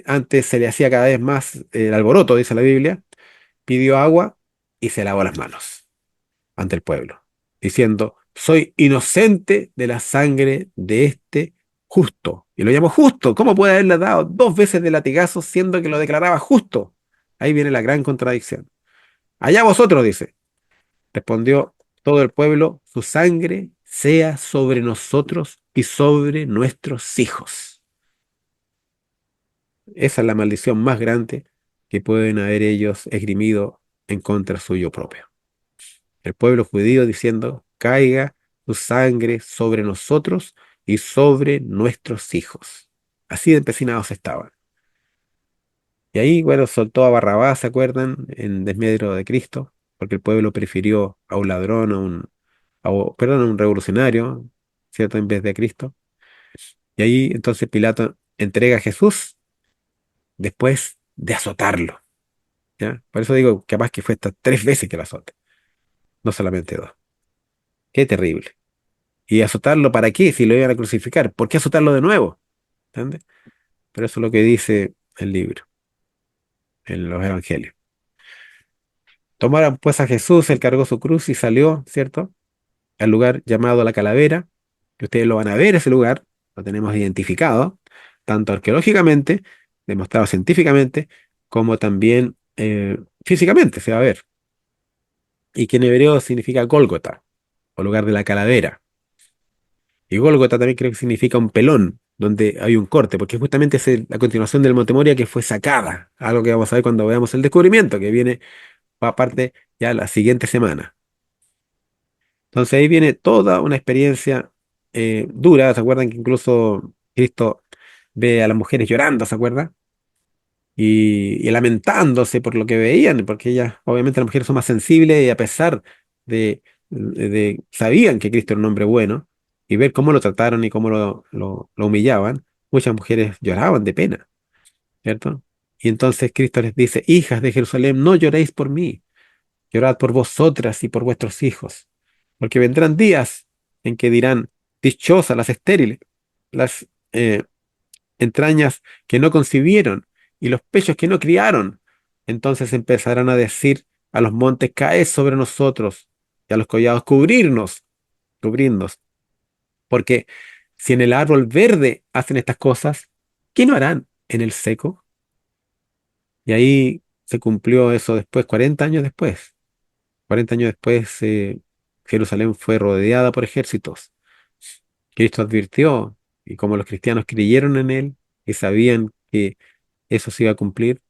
antes se le hacía cada vez más el alboroto, dice la Biblia, pidió agua y se lavó las manos ante el pueblo, diciendo, soy inocente de la sangre de este justo. Y lo llamó justo. ¿Cómo puede haberle dado 2 veces de latigazo siendo que lo declaraba justo? Ahí viene la gran contradicción. Allá vosotros, dice. Respondió todo el pueblo, su sangre sea sobre nosotros y sobre nuestros hijos. Esa es la maldición más grande que pueden haber ellos esgrimido en contra suyo propio. El pueblo judío diciendo, caiga tu sangre sobre nosotros y sobre nuestros hijos. Así de empecinados estaban. Y ahí, bueno, soltó a Barrabás, ¿se acuerdan? En desmedro de Cristo, porque el pueblo prefirió a un ladrón, perdón, a un revolucionario, ¿cierto? En vez de a Cristo. Y ahí entonces Pilato entrega a Jesús después de azotarlo, ¿ya? Por eso digo, capaz que fue hasta 3 veces que lo azote, no solamente dos. Qué terrible. ¿Y azotarlo para qué? Si lo iban a crucificar. ¿Por qué azotarlo de nuevo? ¿Entiendes? Pero eso es lo que dice el libro, en los evangelios. Tomaron pues a Jesús, él cargó su cruz y salió, ¿cierto? Al lugar llamado La Calavera, que ustedes lo van a ver ese lugar, lo tenemos identificado, tanto arqueológicamente, demostrado científicamente, como también físicamente se va a ver. Y que en hebreo significa Gólgota, o lugar de la calavera. Y Gólgota también creo que significa un pelón, donde hay un corte, porque justamente es la continuación del Monte Moria que fue sacada, algo que vamos a ver cuando veamos el descubrimiento, que viene aparte ya la siguiente semana. Entonces ahí viene toda una experiencia dura, ¿se acuerdan que incluso Cristo ve a las mujeres llorando, ¿se acuerdan? Y lamentándose por lo que veían, porque ellas, obviamente las mujeres son más sensibles y a pesar sabían que Cristo era un hombre bueno y ver cómo lo trataron y cómo lo humillaban, muchas mujeres lloraban de pena, ¿cierto? Y entonces Cristo les dice, hijas de Jerusalén, no lloréis por mí, llorad por vosotras y por vuestros hijos, porque vendrán días en que dirán, dichosas las estériles, las entrañas que no concibieron y los pechos que no criaron. Entonces empezarán a decir a los montes, caed sobre nosotros, y a los collados, cubrirnos. Porque si en el árbol verde hacen estas cosas, ¿qué no harán en el seco? Y ahí se cumplió eso después, 40 años después. 40 años después, Jerusalén fue rodeada por ejércitos. Cristo advirtió, y como los cristianos creyeron en él y sabían que eso se iba a cumplir,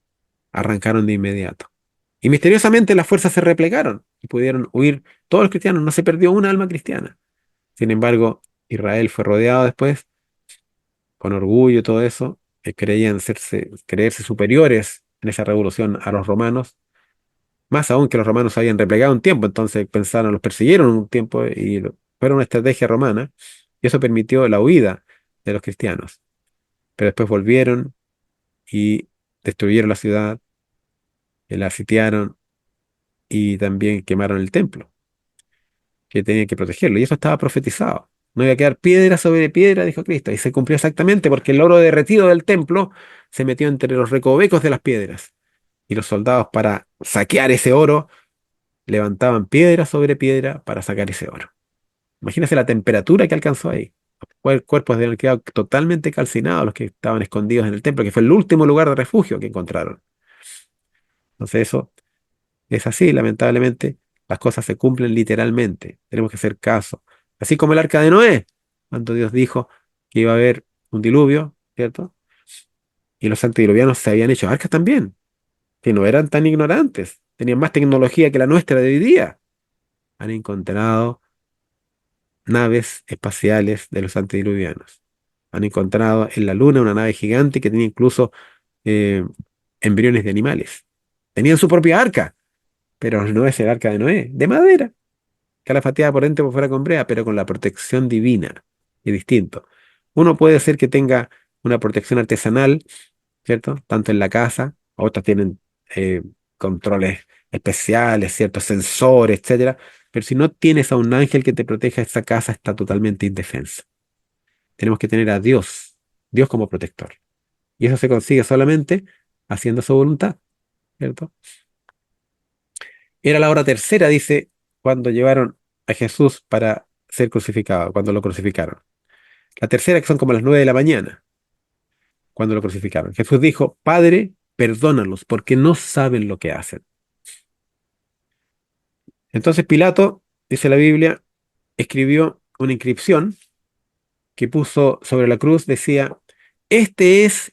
arrancaron de inmediato. Y misteriosamente las fuerzas se replegaron y pudieron huir todos los cristianos, no se perdió una alma cristiana. Sin embargo, Israel fue rodeado después, con orgullo y todo eso, creían creerse superiores en esa revolución a los romanos, más aún que los romanos se habían replegado un tiempo, entonces pensaron, los persiguieron un tiempo y fueron una estrategia romana, y eso permitió la huida de los cristianos. Pero después volvieron y destruyeron la ciudad, la sitiaron y también quemaron el templo, que tenían que protegerlo. Y eso estaba profetizado. No iba a quedar piedra sobre piedra, dijo Cristo. Y se cumplió exactamente porque el oro derretido del templo se metió entre los recovecos de las piedras. Y los soldados, para saquear ese oro, levantaban piedra sobre piedra para sacar ese oro. Imagínense la temperatura que alcanzó ahí. Los cuerpos habían quedado totalmente calcinados, los que estaban escondidos en el templo, que fue el último lugar de refugio que encontraron. Entonces eso es así, lamentablemente, las cosas se cumplen literalmente. Tenemos que hacer caso. Así como el arca de Noé, cuando Dios dijo que iba a haber un diluvio, ¿cierto? Y los antediluvianos se habían hecho arcas también, que no eran tan ignorantes, tenían más tecnología que la nuestra de hoy día. Han encontrado naves espaciales de los antediluvianos. Han encontrado en la Luna una nave gigante que tenía incluso eh, embriones de animales. Tenían su propia arca, pero no es el arca de Noé, de madera, calafateada por dentro y por fuera con brea, pero con la protección divina. Y distinto. Uno puede ser que tenga una protección artesanal, ¿cierto? Tanto en la casa, otras tienen eh, controles especiales, ciertos sensores, etcétera. Pero si no tienes a un ángel que te proteja, esa casa está totalmente indefensa. Tenemos que tener a Dios, Dios como protector. Y eso se consigue solamente haciendo su voluntad, ¿cierto? Era la hora tercera, dice, cuando llevaron a Jesús para ser crucificado, cuando lo crucificaron. La tercera, que son como las 9 de la mañana, cuando lo crucificaron. Jesús dijo, Padre, perdónalos, porque no saben lo que hacen. Entonces Pilato, dice la Biblia, escribió una inscripción que puso sobre la cruz, decía, este es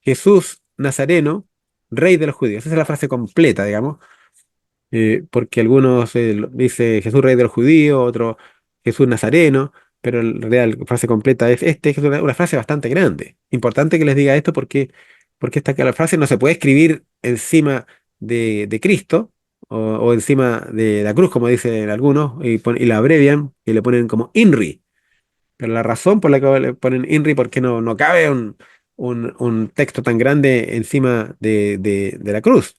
Jesús Nazareno, Rey de los judíos. Esa es la frase completa, digamos, porque algunos dice Jesús Rey de los judíos, otro Jesús Nazareno, pero en realidad la frase completa es este, que es una frase bastante grande. Importante que les diga esto porque la frase no se puede escribir encima de Cristo o encima de la cruz, como dicen algunos, y la abrevian y le ponen como INRI. Pero la razón por la que le ponen INRI, porque no cabe un texto tan grande encima de la cruz.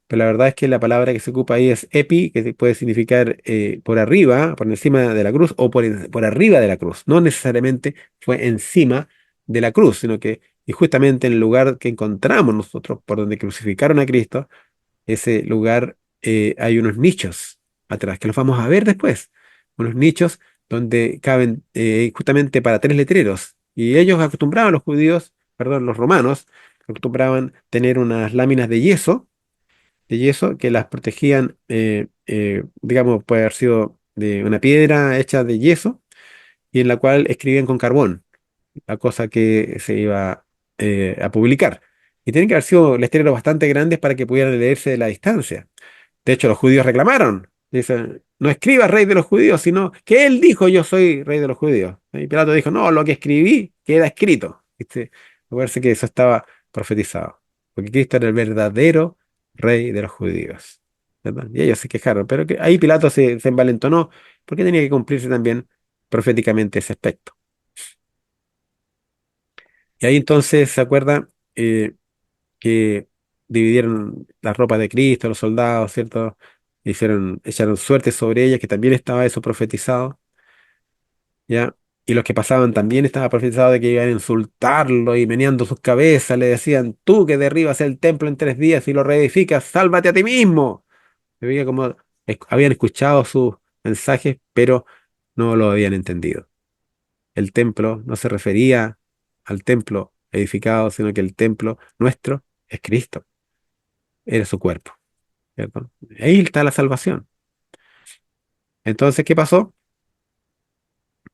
Pero la verdad es que la palabra que se ocupa ahí es epi, que puede significar por arriba, por encima de la cruz, o por arriba de la cruz. No necesariamente fue encima de la cruz, sino que, y justamente en el lugar que encontramos nosotros, por donde crucificaron a Cristo, ese lugar hay unos nichos atrás, que los vamos a ver después. Unos nichos donde caben justamente para 3 letreros. Y ellos acostumbraban, los judíos, perdón, los romanos, acostumbraban tener unas láminas de yeso que las protegían, digamos, puede haber sido de una piedra hecha de yeso y en la cual escribían con carbón la cosa que se iba a publicar. Y tienen que haber sido letreros bastante grandes para que pudieran leerse de la distancia. De hecho, los judíos reclamaron. Dicen, no escribas rey de los judíos, sino que él dijo yo soy rey de los judíos. Y Pilato dijo, no, lo que escribí queda escrito. ¿Viste? Me parece que eso estaba profetizado. Porque Cristo era el verdadero rey de los judíos. ¿Verdad? Y ellos se quejaron. Pero que ahí Pilato se envalentonó porque tenía que cumplirse también proféticamente ese aspecto. Y ahí entonces se acuerda que dividieron la ropa de Cristo, los soldados, ¿cierto? Echaron suerte sobre ellas, que también estaba eso profetizado, ¿ya? Y los que pasaban también estaba profetizado de que iban a insultarlo y meneando sus cabezas, le decían, tú que derribas el templo en 3 días y lo reedificas, sálvate a ti mismo. Se veía como habían escuchado sus mensajes, pero no lo habían entendido. El templo no se refería al templo edificado, sino que el templo nuestro es Cristo, era su cuerpo, ¿cierto? Ahí está la salvación. Entonces, ¿qué pasó?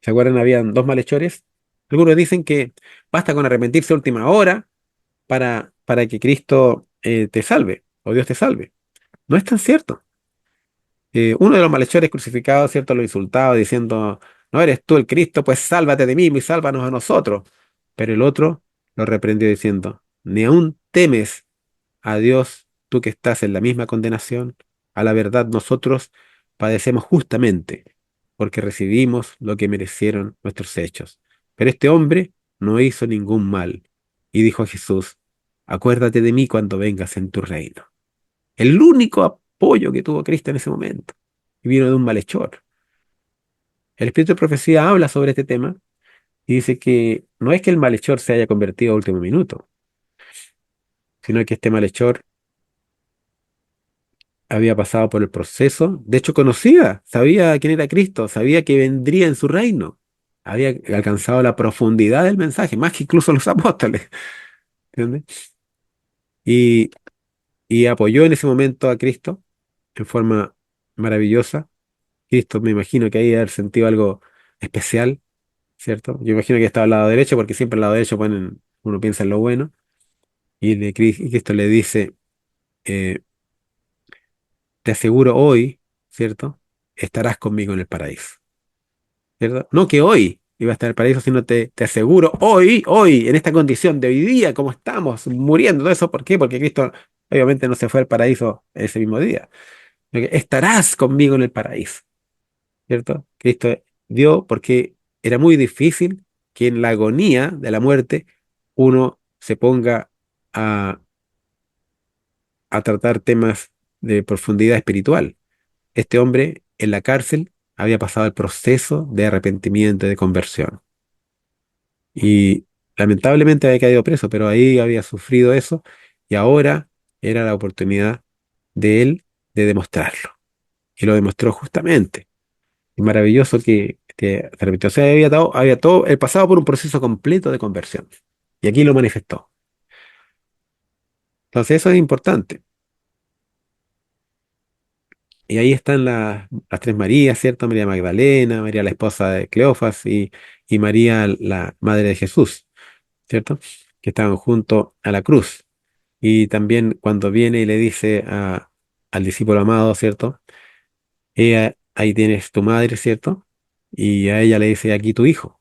¿Se acuerdan? Habían 2 malhechores. Algunos dicen que basta con arrepentirse a última hora para que Cristo te salve o Dios te salve. No es tan cierto. Uno de los malhechores crucificados, ¿cierto? Lo insultaba diciendo, no eres tú el Cristo, pues sálvate de mí y sálvanos a nosotros. Pero el otro lo reprendió diciendo, ni aún temes a Dios, tú que estás en la misma condenación. A la verdad, nosotros padecemos justamente porque recibimos lo que merecieron nuestros hechos. Pero este hombre no hizo ningún mal. Y dijo a Jesús, acuérdate de mí cuando vengas en tu reino. El único apoyo que tuvo Cristo en ese momento. Y vino de un malhechor. El Espíritu de Profecía habla sobre este tema y dice que no es que el malhechor se haya convertido a último minuto, sino que este malhechor había pasado por el proceso, de hecho conocía, sabía quién era Cristo, sabía que vendría en su reino, había alcanzado la profundidad del mensaje, más que incluso los apóstoles, ¿entiendes? Y, y apoyó en ese momento a Cristo en forma maravillosa. Cristo me imagino que ahí debe haber sentido algo especial, ¿cierto? Yo imagino que estaba al lado derecho, porque siempre al lado derecho uno piensa en lo bueno, y Cristo le dice, eh, te aseguro hoy, ¿cierto? Estarás conmigo en el paraíso. ¿Cierto? No que hoy. iba a estar en el paraíso, sino te aseguro, hoy, en esta condición de hoy día, como estamos, muriendo, todo eso, ¿por qué? Porque Cristo obviamente no se fue al paraíso ese mismo día. Sino que estarás conmigo en el paraíso, ¿cierto? Cristo dio porque era muy difícil que en la agonía de la muerte uno se ponga a, a tratar temas de profundidad espiritual. Este hombre en la cárcel había pasado el proceso de arrepentimiento y de conversión. Y lamentablemente había caído preso, pero ahí había sufrido eso y ahora era la oportunidad de él de demostrarlo. Y lo demostró justamente. Y maravilloso que se arrepintió. O sea, había todo, él pasado por un proceso completo de conversión. Y aquí lo manifestó. Entonces eso es importante. Y ahí están las tres Marías, ¿cierto? María Magdalena, María la esposa de Cleofas y María la madre de Jesús, ¿cierto? Que estaban junto a la cruz. Y también cuando viene y le dice al discípulo amado, ¿cierto? Ahí tienes tu madre, ¿cierto? Y a ella le dice, aquí tu hijo.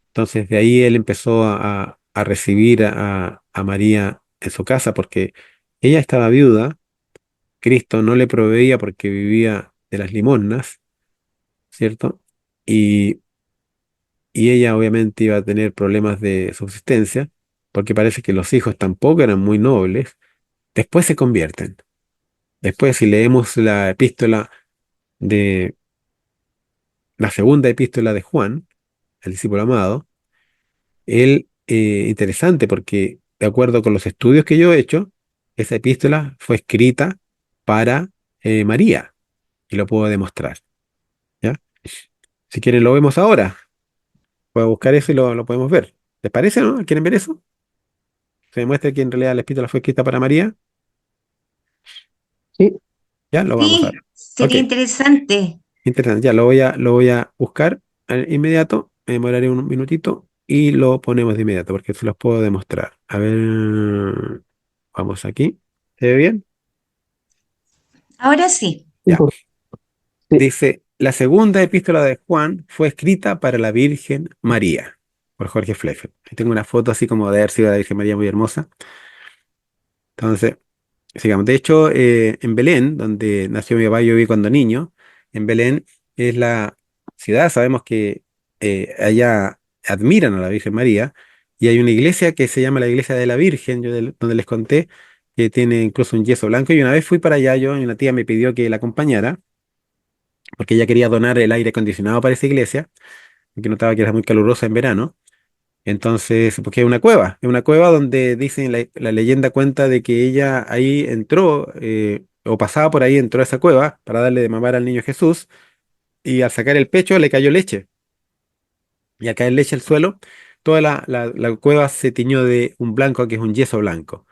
Entonces de ahí él empezó a recibir a María en su casa porque ella estaba viuda, Cristo no le proveía porque vivía de las limosnas, ¿cierto? Y, y ella obviamente iba a tener problemas de subsistencia porque parece que los hijos tampoco eran muy nobles. Después se convierten. Después, si leemos la epístola de la segunda epístola de Juan, el discípulo amado, él, interesante porque de acuerdo con los estudios que yo he hecho, esa epístola fue escrita para María y lo puedo demostrar, ¿ya? Si quieren lo vemos ahora, puedo buscar eso y lo podemos ver. ¿Les parece, no? ¿Quieren ver eso? Se demuestra que en realidad la epístola fue escrita para María, Sí, ya lo vamos a ver. Sí, Ok, sería interesante. interesante, ya lo voy a buscar inmediato, me demoraré un minutito y lo ponemos de inmediato porque se los puedo demostrar. A ver, vamos aquí. ¿Se ve bien? Ahora sí. sí, Ya. sí. Dice, la segunda epístola de Juan fue escrita para la Virgen María, por Jorge Fleffel. Ahí tengo una foto así como de haber sido la Virgen María muy hermosa. Entonces, sigamos. De hecho, en Belén, donde nació mi papá, yo vi cuando niño, en Belén es la ciudad, sabemos que allá admiran a la Virgen María, y hay una iglesia que se llama la Iglesia de la Virgen, donde les conté, que tiene incluso un yeso blanco, y una vez fui para allá, y una tía me pidió que la acompañara, porque ella quería donar el aire acondicionado para esa iglesia, porque notaba que era muy calurosa en verano. Entonces, porque es una cueva donde dicen, la leyenda cuenta de que ella ahí entró, o pasaba por ahí, entró a esa cueva para darle de mamar al niño Jesús, y al sacar el pecho le cayó leche, y al caer leche al suelo, toda la cueva se tiñó de un blanco que es un yeso blanco.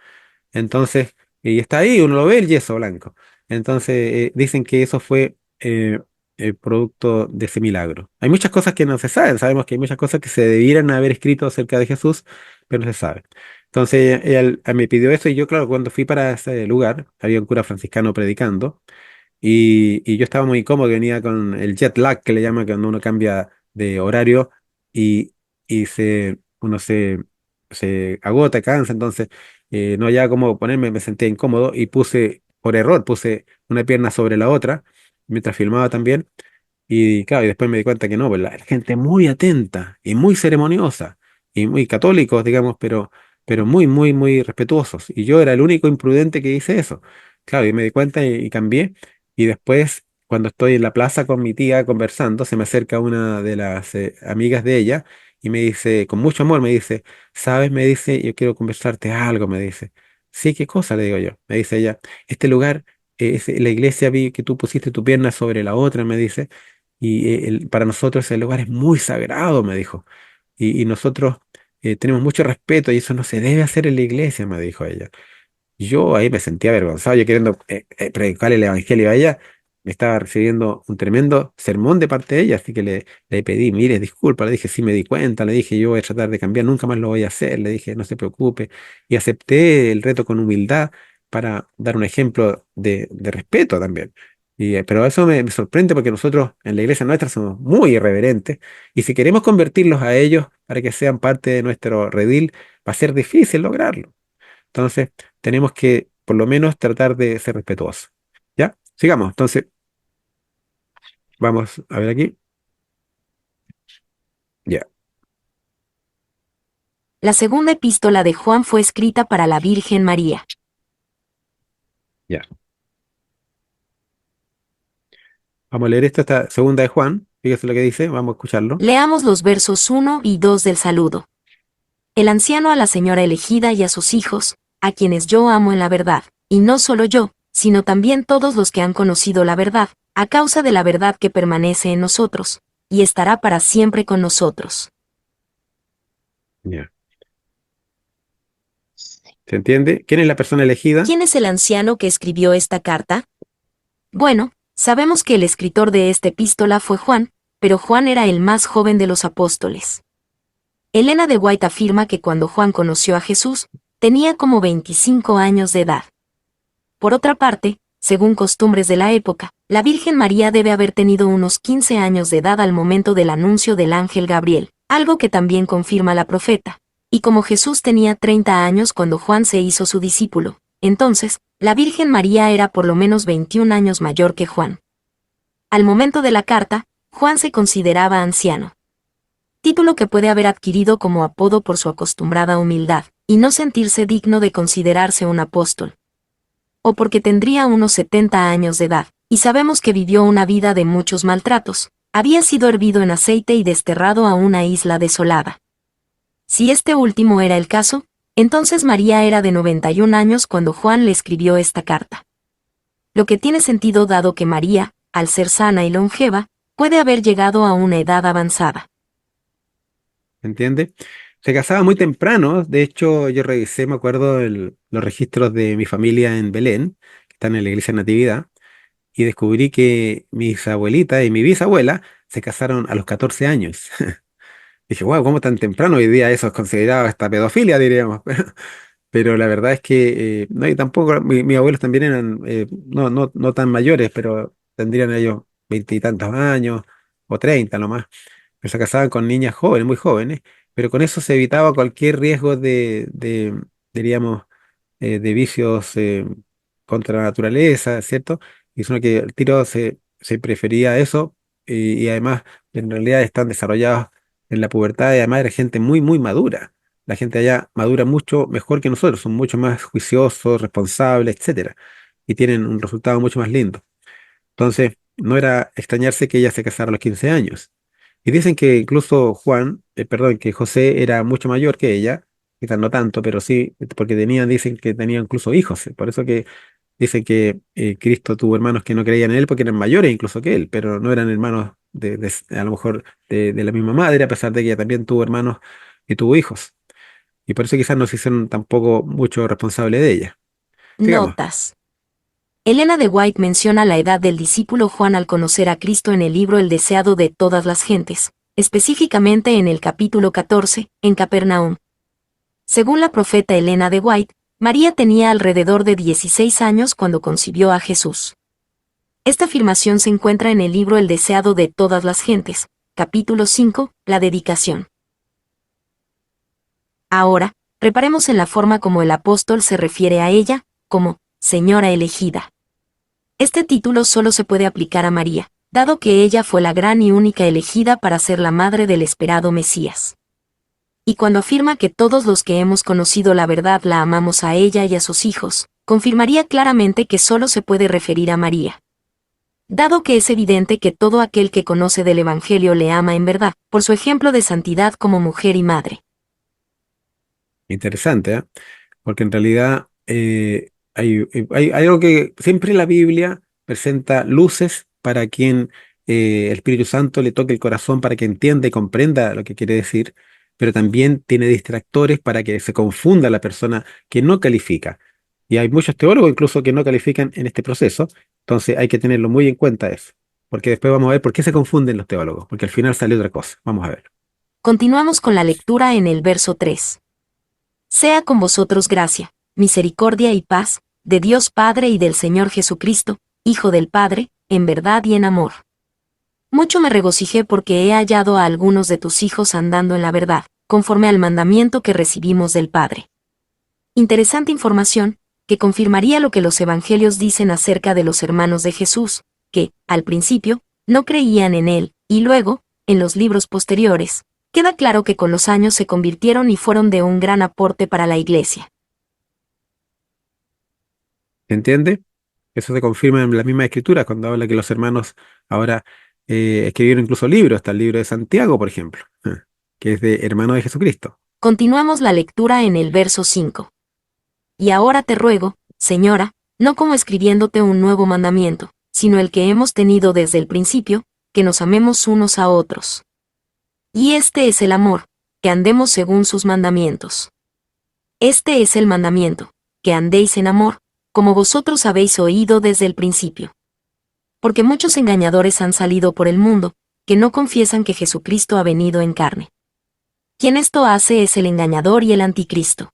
Entonces, y está ahí, uno lo ve el yeso blanco. Entonces, dicen que eso fue producto de ese milagro. Hay muchas cosas que no se saben, sabemos que hay muchas cosas que se debieran haber escrito acerca de Jesús, pero no se sabe. Entonces, ella me pidió eso y yo, claro, cuando fui para ese lugar, había un cura franciscano predicando. Y yo estaba muy cómodo, venía con el jet lag que le llama cuando uno cambia de horario y, uno se agota, cansa, entonces no había cómo ponerme, me sentía incómodo y por error, puse una pierna sobre la otra mientras filmaba también. Y claro, y después me di cuenta que no, pues la gente muy atenta y muy ceremoniosa y muy católicos, digamos, pero muy, muy, muy respetuosos. Y yo era el único imprudente que hice eso. Claro, y me di cuenta y cambié. Y después, cuando estoy en la plaza con mi tía conversando, se me acerca una de las amigas de ella y me dice, con mucho amor, me dice, ¿sabes? Me dice, yo quiero conversarte algo, me dice. Sí, ¿qué cosa? Le digo yo. Me dice ella, este lugar, la iglesia vi que tú pusiste tu pierna sobre la otra, me dice. Y para nosotros el lugar es muy sagrado, me dijo. Y nosotros tenemos mucho respeto y eso no se debe hacer en la iglesia, me dijo ella. Yo ahí me sentía avergonzado, yo queriendo predicar el evangelio a ella, me estaba recibiendo un tremendo sermón de parte de ella, así que le pedí, mire, disculpa, le dije, sí me di cuenta, le dije, yo voy a tratar de cambiar, nunca más lo voy a hacer, le dije, no se preocupe, y acepté el reto con humildad para dar un ejemplo de respeto también. Pero eso me sorprende porque nosotros en la iglesia nuestra somos muy irreverentes y si queremos convertirlos a ellos para que sean parte de nuestro redil, va a ser difícil lograrlo. Entonces, tenemos que por lo menos tratar de ser respetuosos. ¿Ya? Sigamos. Entonces, vamos a ver aquí. Ya, La segunda epístola de Juan fue escrita para la Virgen María. ya. Vamos a leer esta segunda de Juan. Fíjese lo que dice, vamos a escucharlo. Leamos los versos 1 y 2 del saludo. El anciano a la señora elegida y a sus hijos, a quienes yo amo en la verdad, y no solo yo, sino también todos los que han conocido la verdad, a causa de la verdad que permanece en nosotros, y estará para siempre con nosotros. Ya. ¿Se entiende? ¿Quién es la persona elegida? ¿Quién es el anciano que escribió esta carta? Bueno, sabemos que el escritor de esta epístola fue Juan, pero Juan era el más joven de los apóstoles. Elena de White afirma que cuando Juan conoció a Jesús, tenía como 25 años de edad. Por otra parte, según costumbres de la época, la Virgen María debe haber tenido unos 15 años de edad al momento del anuncio del ángel Gabriel, algo que también confirma la profeta. Y como Jesús tenía 30 años cuando Juan se hizo su discípulo, entonces, la Virgen María era por lo menos 21 años mayor que Juan. Al momento de la carta, Juan se consideraba anciano. Título que puede haber adquirido como apodo por su acostumbrada humildad, y no sentirse digno de considerarse un apóstol. O porque tendría unos 70 años de edad, y sabemos que vivió una vida de muchos maltratos, había sido hervido en aceite y desterrado a una isla desolada. Si este último era el caso, entonces María era de 91 años cuando Juan le escribió esta carta. Lo que tiene sentido dado que María, al ser sana y longeva, puede haber llegado a una edad avanzada. ¿Entiende? Se casaba muy temprano. De hecho, yo revisé, me acuerdo, los registros de mi familia en Belén, que están en la iglesia Natividad, y descubrí que mis abuelitas y mi bisabuela se casaron a los 14 años. Dije, wow, ¿cómo tan temprano? Hoy día eso es considerado hasta pedofilia, diríamos. Pero la verdad es que no, y tampoco, mis abuelos también eran no tan mayores, pero tendrían ellos veintitantos años o 30 nomás. Pero se casaban con niñas jóvenes, muy jóvenes, pero con eso se evitaba cualquier riesgo diríamos, de vicios contra la naturaleza, ¿cierto? Y sino que el tiro se prefería eso y además en realidad están desarrollados en la pubertad y además era gente muy, muy madura. La gente allá madura mucho mejor que nosotros, son mucho más juiciosos, responsables, etcétera, y tienen un resultado mucho más lindo. Entonces, no era extrañarse que ella se casara a los 15 años. Y dicen que incluso perdón, que José era mucho mayor que ella, quizás no tanto, pero sí, porque dicen que tenía incluso hijos. Por eso que dicen que Cristo tuvo hermanos que no creían en él porque eran mayores incluso que él, pero no eran hermanos a lo mejor de la misma madre, a pesar de que ella también tuvo hermanos y tuvo hijos. Y por eso quizás no se hicieron tampoco mucho responsable de ella. Sigamos. Notas. Elena de White menciona la edad del discípulo Juan al conocer a Cristo en el libro El deseado de todas las gentes, específicamente en el capítulo 14, en Capernaum. Según la profeta Elena de White, María tenía alrededor de 16 años cuando concibió a Jesús. Esta afirmación se encuentra en el libro El deseado de todas las gentes, capítulo 5, la dedicación. Ahora, reparemos en la forma como el apóstol se refiere a ella, como Señora elegida. Este título solo se puede aplicar a María, dado que ella fue la gran y única elegida para ser la madre del esperado Mesías. Y cuando afirma que todos los que hemos conocido la verdad la amamos a ella y a sus hijos, confirmaría claramente que solo se puede referir a María. Dado que es evidente que todo aquel que conoce del Evangelio le ama en verdad, por su ejemplo de santidad como mujer y madre. Interesante, ¿eh? Porque en realidad hay algo que siempre la Biblia presenta luces para quien el Espíritu Santo le toque el corazón para que entienda y comprenda lo que quiere decir, pero también tiene distractores para que se confunda la persona que no califica. Y hay muchos teólogos incluso que no califican en este proceso, entonces hay que tenerlo muy en cuenta eso, porque después vamos a ver por qué se confunden los teólogos, porque al final sale otra cosa. Vamos a ver. Continuamos con la lectura en el verso 3. Sea con vosotros gracia, misericordia y paz, de Dios Padre y del Señor Jesucristo, Hijo del Padre, en verdad y en amor. Mucho me regocijé porque he hallado a algunos de tus hijos andando en la verdad, conforme al mandamiento que recibimos del Padre. Interesante información, que confirmaría lo que los evangelios dicen acerca de los hermanos de Jesús, que, al principio, no creían en él, y luego, en los libros posteriores, queda claro que con los años se convirtieron y fueron de un gran aporte para la Iglesia. ¿Se entiende? Eso se confirma en la misma escritura cuando habla que los hermanos ahora escribieron incluso libros, hasta el libro de Santiago, por ejemplo, que es de hermano de Jesucristo. Continuamos la lectura en el verso 5. Y ahora te ruego, Señora, no como escribiéndote un nuevo mandamiento, sino el que hemos tenido desde el principio, que nos amemos unos a otros. Y este es el amor, que andemos según sus mandamientos. Este es el mandamiento, que andéis en amor, como vosotros habéis oído desde el principio. Porque muchos engañadores han salido por el mundo, que no confiesan que Jesucristo ha venido en carne. Quien esto hace es el engañador y el anticristo.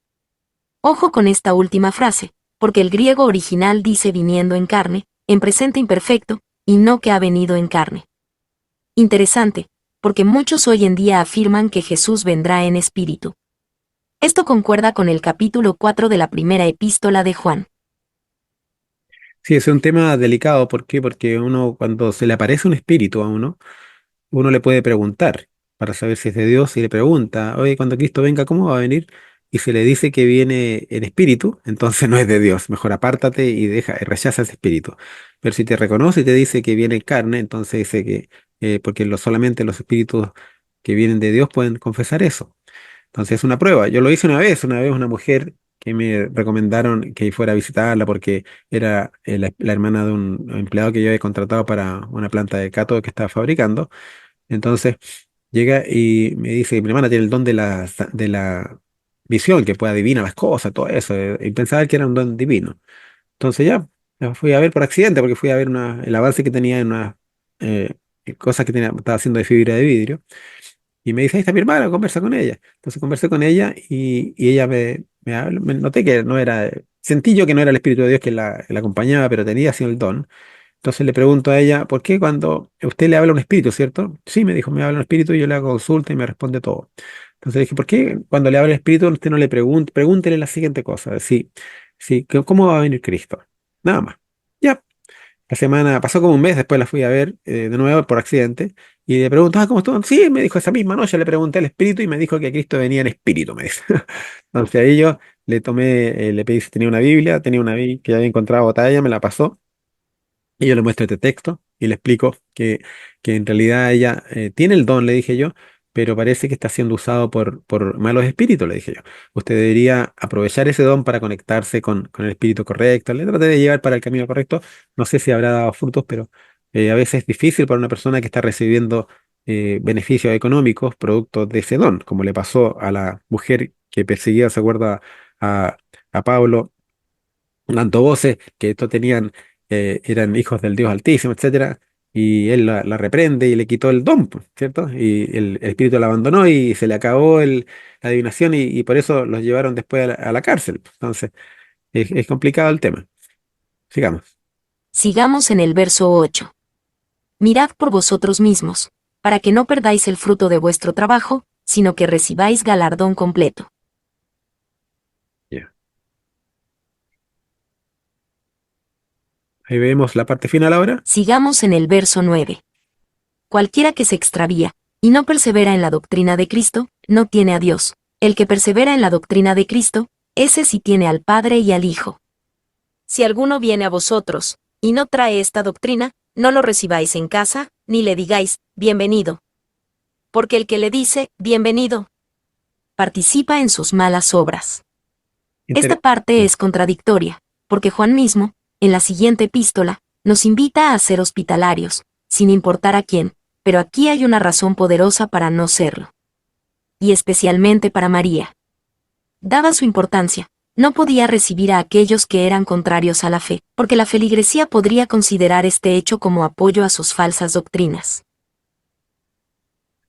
Ojo con esta última frase, porque el griego original dice viniendo en carne, en presente imperfecto, y no que ha venido en carne. Interesante, porque muchos hoy en día afirman que Jesús vendrá en espíritu. Esto concuerda con el capítulo 4 de la primera epístola de Juan. Sí, ese es un tema delicado. ¿Por qué? Porque uno, cuando se le aparece un espíritu a uno le puede preguntar para saber si es de Dios y le pregunta, oye, cuando Cristo venga, ¿cómo va a venir? Y se le dice que viene en espíritu, entonces no es de Dios. Mejor apártate y rechaza ese espíritu. Pero si te reconoce y te dice que viene en carne, entonces dice que, porque solamente los espíritus que vienen de Dios pueden confesar eso. Entonces es una prueba. Yo lo hice una vez una mujer que me recomendaron que fuera a visitarla porque era la hermana de un empleado que yo había contratado para una planta de cátodo que estaba fabricando. Entonces llega y me dice, mi hermana tiene el don de la visión, que puede adivinar las cosas, todo eso, y pensaba que era un don divino. Entonces ya, la fui a ver por accidente, porque fui a ver el avance que tenía en unas eh, cosas que estaba haciendo de fibra de vidrio, y me dice, ahí está mi hermana, conversa con ella. Entonces conversé con ella y ella me noté que no era, sentí yo que no era el Espíritu de Dios que la acompañaba, pero tenía así el don. Entonces le pregunto a ella, ¿por qué cuando usted le habla a un espíritu, cierto? Sí, me dijo, me habla un espíritu y yo le hago consulta y me responde todo. Entonces le dije, ¿por qué cuando le habla el espíritu usted no le pregunta, pregúntele la siguiente cosa? Sí, sí, ¿cómo va a venir Cristo? Nada más. Ya. La semana, pasó como un mes, después la fui a ver de nuevo por accidente y le pregunto, ¿cómo estuvo? Sí, me dijo esa misma noche, le pregunté al espíritu y me dijo que Cristo venía en espíritu, me dice. Entonces ahí yo le tomé, le pedí si tenía una Biblia, tenía una Biblia que había encontrado botada, ella me la pasó. Y yo le muestro este texto y le explico que en realidad ella tiene el don, le dije yo, pero parece que está siendo usado por malos espíritus, le dije yo. Usted debería aprovechar ese don para conectarse con el espíritu correcto. Le traté de llevar para el camino correcto. No sé si habrá dado frutos, pero a veces es difícil para una persona que está recibiendo beneficios económicos producto de ese don, como le pasó a la mujer que perseguía, ¿se acuerda? A, a Pablo dando voces que estos tenían, eran hijos del Dios Altísimo, etcétera, y él la reprende y le quitó el don, pues, ¿cierto? Y el espíritu la abandonó y se le acabó la adivinación y por eso los llevaron después a la cárcel. Entonces, es complicado el tema. Sigamos. Sigamos en el verso 8. Mirad por vosotros mismos, para que no perdáis el fruto de vuestro trabajo, sino que recibáis galardón completo. Ya. Ahí vemos la parte final ahora. Sigamos en el verso 9. Cualquiera que se extravía, y no persevera en la doctrina de Cristo, no tiene a Dios. El que persevera en la doctrina de Cristo, ese sí tiene al Padre y al Hijo. Si alguno viene a vosotros, y no trae esta doctrina, no lo recibáis en casa, ni le digáis, bienvenido. Porque el que le dice, bienvenido, participa en sus malas obras. Esta parte es contradictoria, porque Juan mismo, en la siguiente epístola, nos invita a ser hospitalarios, sin importar a quién, pero aquí hay una razón poderosa para no serlo. Y especialmente para María. Dada su importancia, no podía recibir a aquellos que eran contrarios a la fe, porque la feligresía podría considerar este hecho como apoyo a sus falsas doctrinas.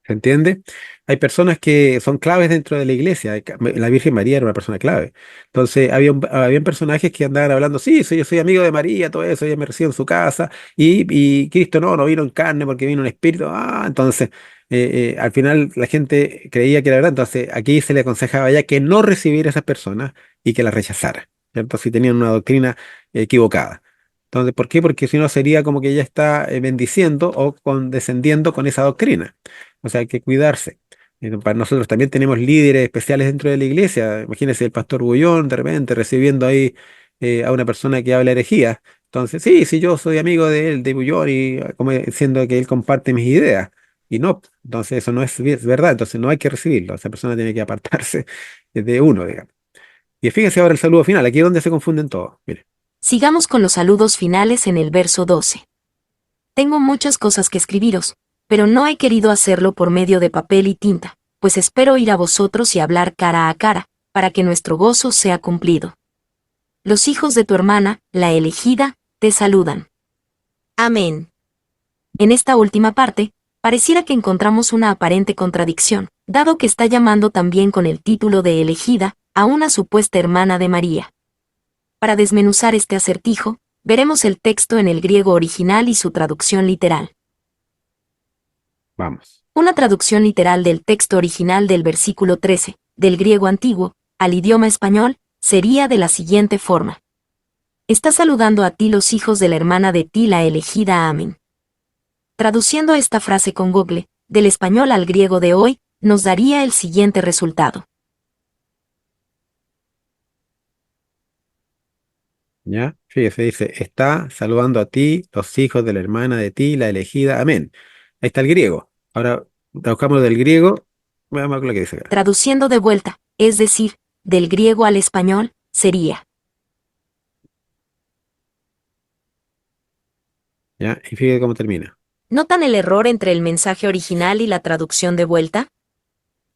¿Se entiende? Hay personas que son claves dentro de la iglesia. La Virgen María era una persona clave. Entonces, habían personajes que andaban hablando, sí, yo soy amigo de María, todo eso, ella me recibe en su casa, y Cristo no vino en carne porque vino en espíritu. Entonces, al final la gente creía que era verdad. Entonces, aquí se le aconsejaba ya que no recibiera a esas personas y que las rechazara, ¿cierto? Si tenían una doctrina equivocada. Entonces, ¿por qué? Porque si no sería como que ella está bendiciendo o condescendiendo con esa doctrina. O sea, hay que cuidarse. Para nosotros también tenemos líderes especiales dentro de la iglesia. Imagínense el pastor Bullón de repente recibiendo ahí a una persona que habla herejía. Entonces, sí, yo soy amigo de él, de Bullón, y como diciendo que él comparte mis ideas. Y no, entonces eso no es verdad. Entonces no hay que recibirlo. Esa persona tiene que apartarse de uno, digamos. Y fíjense ahora el saludo final. Aquí es donde se confunden todos. Mire. Sigamos con los saludos finales en el verso 12. Tengo muchas cosas que escribiros, pero no he querido hacerlo por medio de papel y tinta, pues espero ir a vosotros y hablar cara a cara, para que nuestro gozo sea cumplido. Los hijos de tu hermana, la elegida, te saludan. Amén. En esta última parte, pareciera que encontramos una aparente contradicción, dado que está llamando también con el título de elegida a una supuesta hermana de María. Para desmenuzar este acertijo, veremos el texto en el griego original y su traducción literal. Vamos. Una traducción literal del texto original del versículo 13, del griego antiguo, al idioma español, sería de la siguiente forma. Está saludando a ti los hijos de la hermana de ti la elegida. Amén. Traduciendo esta frase con Google, del español al griego de hoy, nos daría el siguiente resultado. ¿Ya? Fíjese, dice, está saludando a ti, los hijos de la hermana de ti, la elegida. Amén. Ahí está el griego. Ahora, buscamos del griego. Veamos lo que dice acá. Traduciendo de vuelta, es decir, del griego al español, sería. ¿Ya? Y fíjese cómo termina. ¿Notan el error entre el mensaje original y la traducción de vuelta?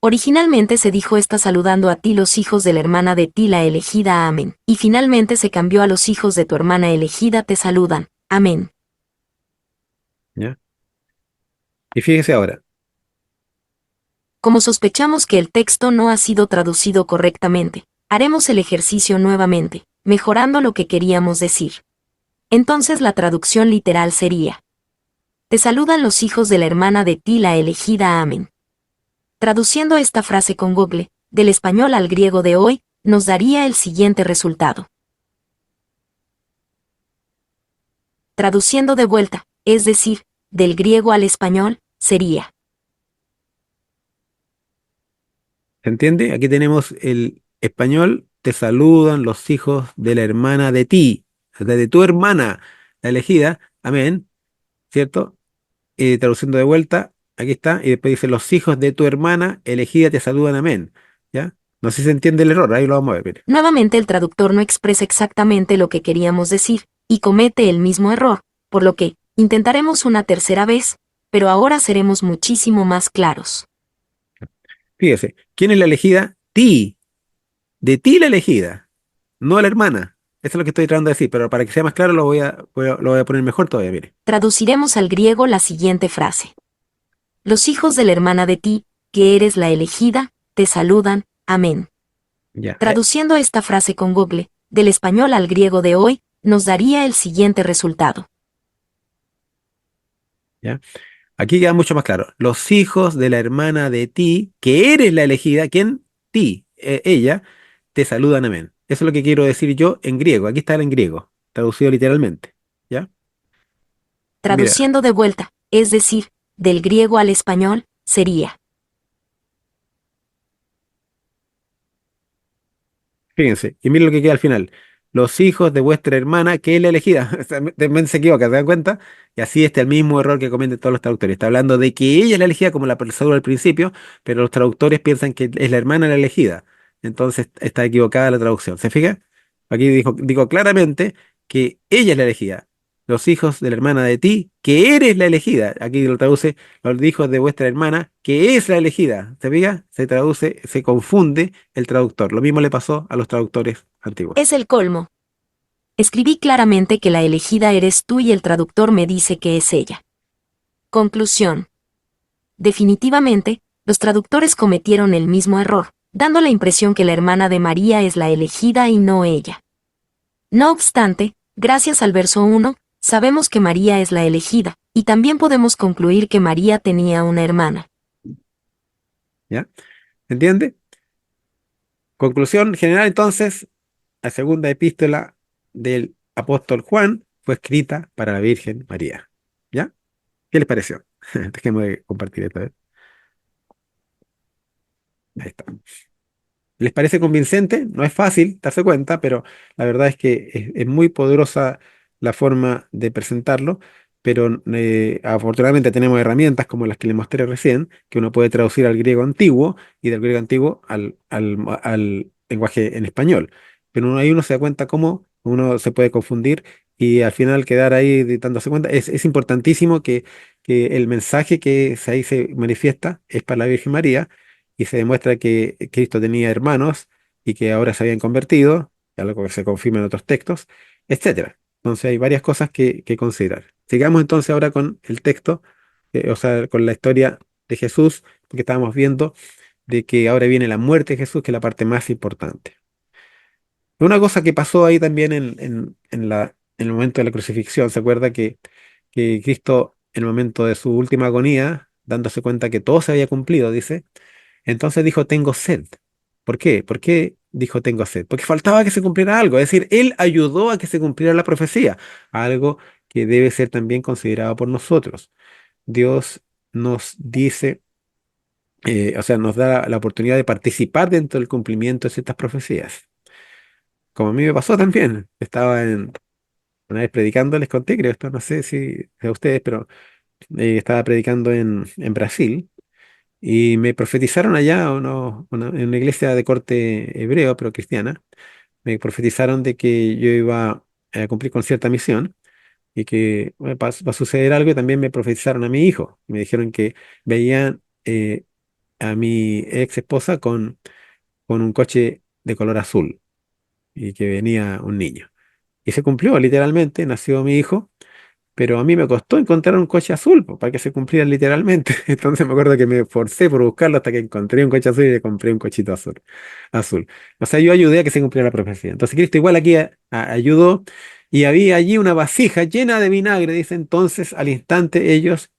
Originalmente se dijo está saludando a ti los hijos de la hermana de ti la elegida. Amén. Y finalmente se cambió a los hijos de tu hermana elegida te saludan. Amén. ¿Ya? Y fíjese ahora. Como sospechamos que el texto no ha sido traducido correctamente, haremos el ejercicio nuevamente, mejorando lo que queríamos decir. Entonces la traducción literal sería: te saludan los hijos de la hermana de ti la elegida. Amén. Traduciendo esta frase con Google, del español al griego de hoy, nos daría el siguiente resultado. Traduciendo de vuelta, es decir, del griego al español, sería. ¿Se entiende? Aquí tenemos el español, te saludan los hijos de la hermana de ti, o sea, de tu hermana, la elegida. Amén. ¿Cierto? Traduciendo de vuelta, aquí está, y después dice, los hijos de tu hermana elegida te saludan, amén. ¿Ya? No sé si se entiende el error, ahí lo vamos a ver. Mire. Nuevamente el traductor no expresa exactamente lo que queríamos decir, y comete el mismo error, por lo que, intentaremos una tercera vez, pero ahora seremos muchísimo más claros. Fíjese, ¿quién es la elegida? Ti, de ti la elegida, no la hermana. Eso es lo que estoy tratando de decir, pero para que sea más claro lo voy a poner mejor todavía, mire. Traduciremos al griego la siguiente frase. Los hijos de la hermana de ti, que eres la elegida, te saludan, amén. Ya, Traduciendo esta frase con Google, del español al griego de hoy, nos daría el siguiente resultado. ya. Aquí queda mucho más claro. Los hijos de la hermana de ti, que eres la elegida, ¿quién? Ti, ella, te saludan, amén. Eso es lo que quiero decir yo en griego. Aquí está en griego, traducido literalmente. ¿Ya? Mira, Traduciendo de vuelta, es decir, del griego al español, sería. fíjense, y miren lo que queda al final. Los hijos de vuestra hermana, que es la elegida. O sea, también se equivoca, ¿se dan cuenta? Y así está el mismo error que cometen todos los traductores. Está hablando de que ella es la elegida como la persona al principio, pero los traductores piensan que es la hermana la elegida. Entonces está equivocada la traducción. ¿Se fija? Aquí digo claramente que ella es la elegida. Los hijos de la hermana de ti, que eres la elegida. Aquí lo traduce los hijos de vuestra hermana, que es la elegida. ¿Se fija? Se traduce, se confunde el traductor. Lo mismo le pasó a los traductores antiguos. Es el colmo. Escribí claramente que la elegida eres tú y el traductor me dice que es ella. Conclusión. Definitivamente, los traductores cometieron el mismo error, dando la impresión que la hermana de María es la elegida y no ella. No obstante, gracias al verso 1, sabemos que María es la elegida, y también podemos concluir que María tenía una hermana. ¿Ya? ¿Entiende? Conclusión general, entonces, la segunda epístola del apóstol Juan fue escrita para la Virgen María. ¿Ya? ¿Qué les pareció? Déjenme compartir esto. Ahí está. ¿Les parece convincente? No es fácil darse cuenta, pero la verdad es que es muy poderosa la forma de presentarlo, pero afortunadamente tenemos herramientas como las que les mostré recién, que uno puede traducir al griego antiguo y del griego antiguo al lenguaje en español. Pero ahí uno se da cuenta cómo uno se puede confundir y al final quedar ahí dándose cuenta. Es importantísimo que el mensaje que ahí se manifiesta es para la Virgen María y se demuestra que Cristo tenía hermanos y que ahora se habían convertido, algo que se confirma en otros textos, etcétera. Entonces hay varias cosas que considerar. Sigamos entonces ahora con el texto, o sea, con la historia de Jesús, porque estábamos viendo de que ahora viene la muerte de Jesús, que es la parte más importante. Una cosa que pasó ahí también en el momento de la crucifixión, ¿se acuerda que Cristo, en el momento de su última agonía, dándose cuenta que todo se había cumplido, dice, entonces dijo, tengo sed. ¿Por qué? ¿Por qué dijo, tengo sed? Porque faltaba que se cumpliera algo. Es decir, él ayudó a que se cumpliera la profecía, algo que debe ser también considerado por nosotros. Dios nos dice, o sea, nos da la oportunidad de participar dentro del cumplimiento de ciertas profecías. Como a mí me pasó también. Una vez predicando, les conté, creo, esto no sé si a ustedes, pero estaba predicando en Brasil. Y me profetizaron allá, en una iglesia de corte hebreo, pero cristiana, me profetizaron de que yo iba a cumplir con cierta misión y que bueno, va a suceder algo y también me profetizaron a mi hijo. Me dijeron que veían a mi ex esposa con un coche de color azul y que venía un niño. Y se cumplió, literalmente, nació mi hijo. Pero a mí me costó encontrar un coche azul po, para que se cumpliera literalmente. Entonces me acuerdo que me esforcé por buscarlo hasta que encontré un coche azul y le compré un cochito azul. O sea, yo ayudé a que se cumpliera la profecía. Entonces Cristo igual aquí ayudó y había allí una vasija llena de vinagre. Dice entonces al instante ellos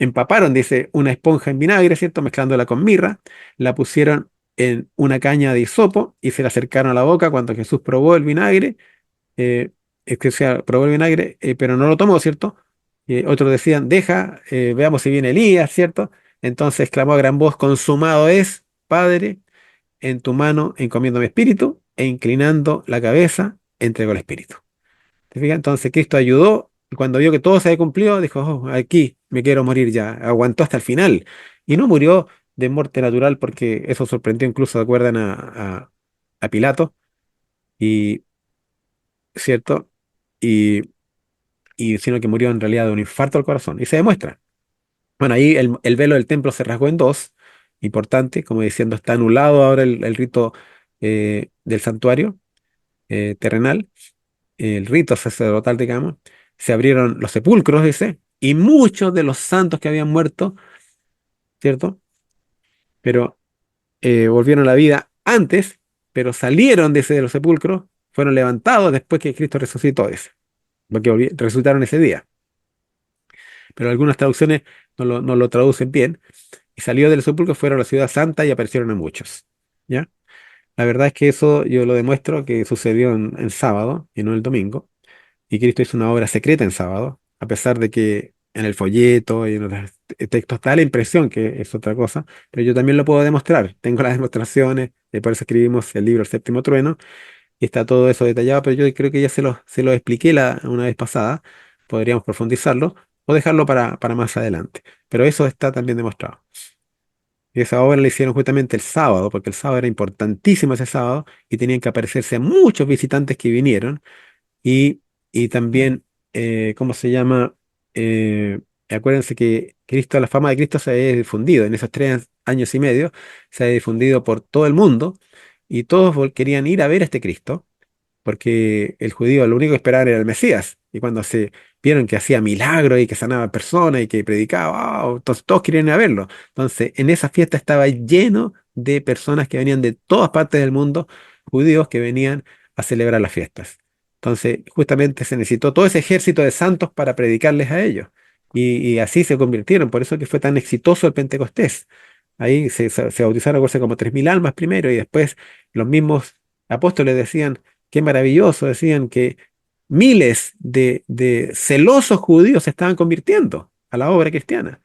empaparon, dice, una esponja en vinagre, ¿cierto? Mezclándola con mirra, la pusieron en una caña de hisopo y se la acercaron a la boca cuando Jesús probó el vinagre. eh, es que sea, probó el vinagre, pero no lo tomó, ¿cierto? Otros decían, deja, veamos si viene Elías, ¿cierto? Entonces clamó a gran voz, consumado es, Padre, en tu mano encomiendo mi espíritu, e inclinando la cabeza, entregó el espíritu. ¿Te fijas? Entonces Cristo ayudó, y cuando vio que todo se había cumplido, dijo, "Oh, aquí me quiero morir ya", aguantó hasta el final, y no murió de muerte natural, porque eso sorprendió incluso, ¿se acuerdan a Pilato? Y, ¿cierto? Y sino que murió en realidad de un infarto al corazón. Y se demuestra. Bueno, ahí el velo del templo se rasgó en dos, importante, como diciendo, está anulado ahora el rito del santuario terrenal, el rito sacerdotal, digamos. Se abrieron los sepulcros, dice, y muchos de los santos que habían muerto, ¿cierto? Pero volvieron a la vida antes, pero salieron de los sepulcros, fueron levantados después que Cristo resucitó, dice, porque resucitaron ese día. Pero algunas traducciones no lo traducen bien. Y salió del sepulcro, fueron a la ciudad santa y aparecieron a muchos. ¿Ya? La verdad es que eso yo lo demuestro que sucedió en sábado y no el domingo. Y Cristo hizo una obra secreta en sábado, a pesar de que en el folleto y en otros textos da la impresión que es otra cosa, pero yo también lo puedo demostrar. Tengo las demostraciones, por eso escribimos el libro El Séptimo Trueno, y está todo eso detallado, pero yo creo que ya se lo expliqué una vez pasada. Podríamos profundizarlo o dejarlo para más adelante. Pero eso está también demostrado. Y esa obra la hicieron justamente el sábado, porque el sábado era importantísimo ese sábado y tenían que aparecerse a muchos visitantes que vinieron. Y, y también, ¿cómo se llama? Eh, acuérdense que la fama de Cristo se había difundido en esos 3 años y medio, se había difundido por todo el mundo y todos querían ir a ver a este Cristo porque el judío lo único que esperaban era el Mesías. Y cuando se vieron que hacía milagros y que sanaba personas y que predicaba, entonces todos querían ir a verlo. Entonces, en esa fiesta estaba lleno de personas que venían de todas partes del mundo, judíos que venían a celebrar las fiestas. Entonces, justamente se necesitó todo ese ejército de santos para predicarles a ellos. Y así se convirtieron, por eso que fue tan exitoso el Pentecostés. Ahí se bautizaron cosas como 3.000 almas primero y después los mismos apóstoles decían, qué maravilloso, decían que miles de celosos judíos se estaban convirtiendo a la obra cristiana.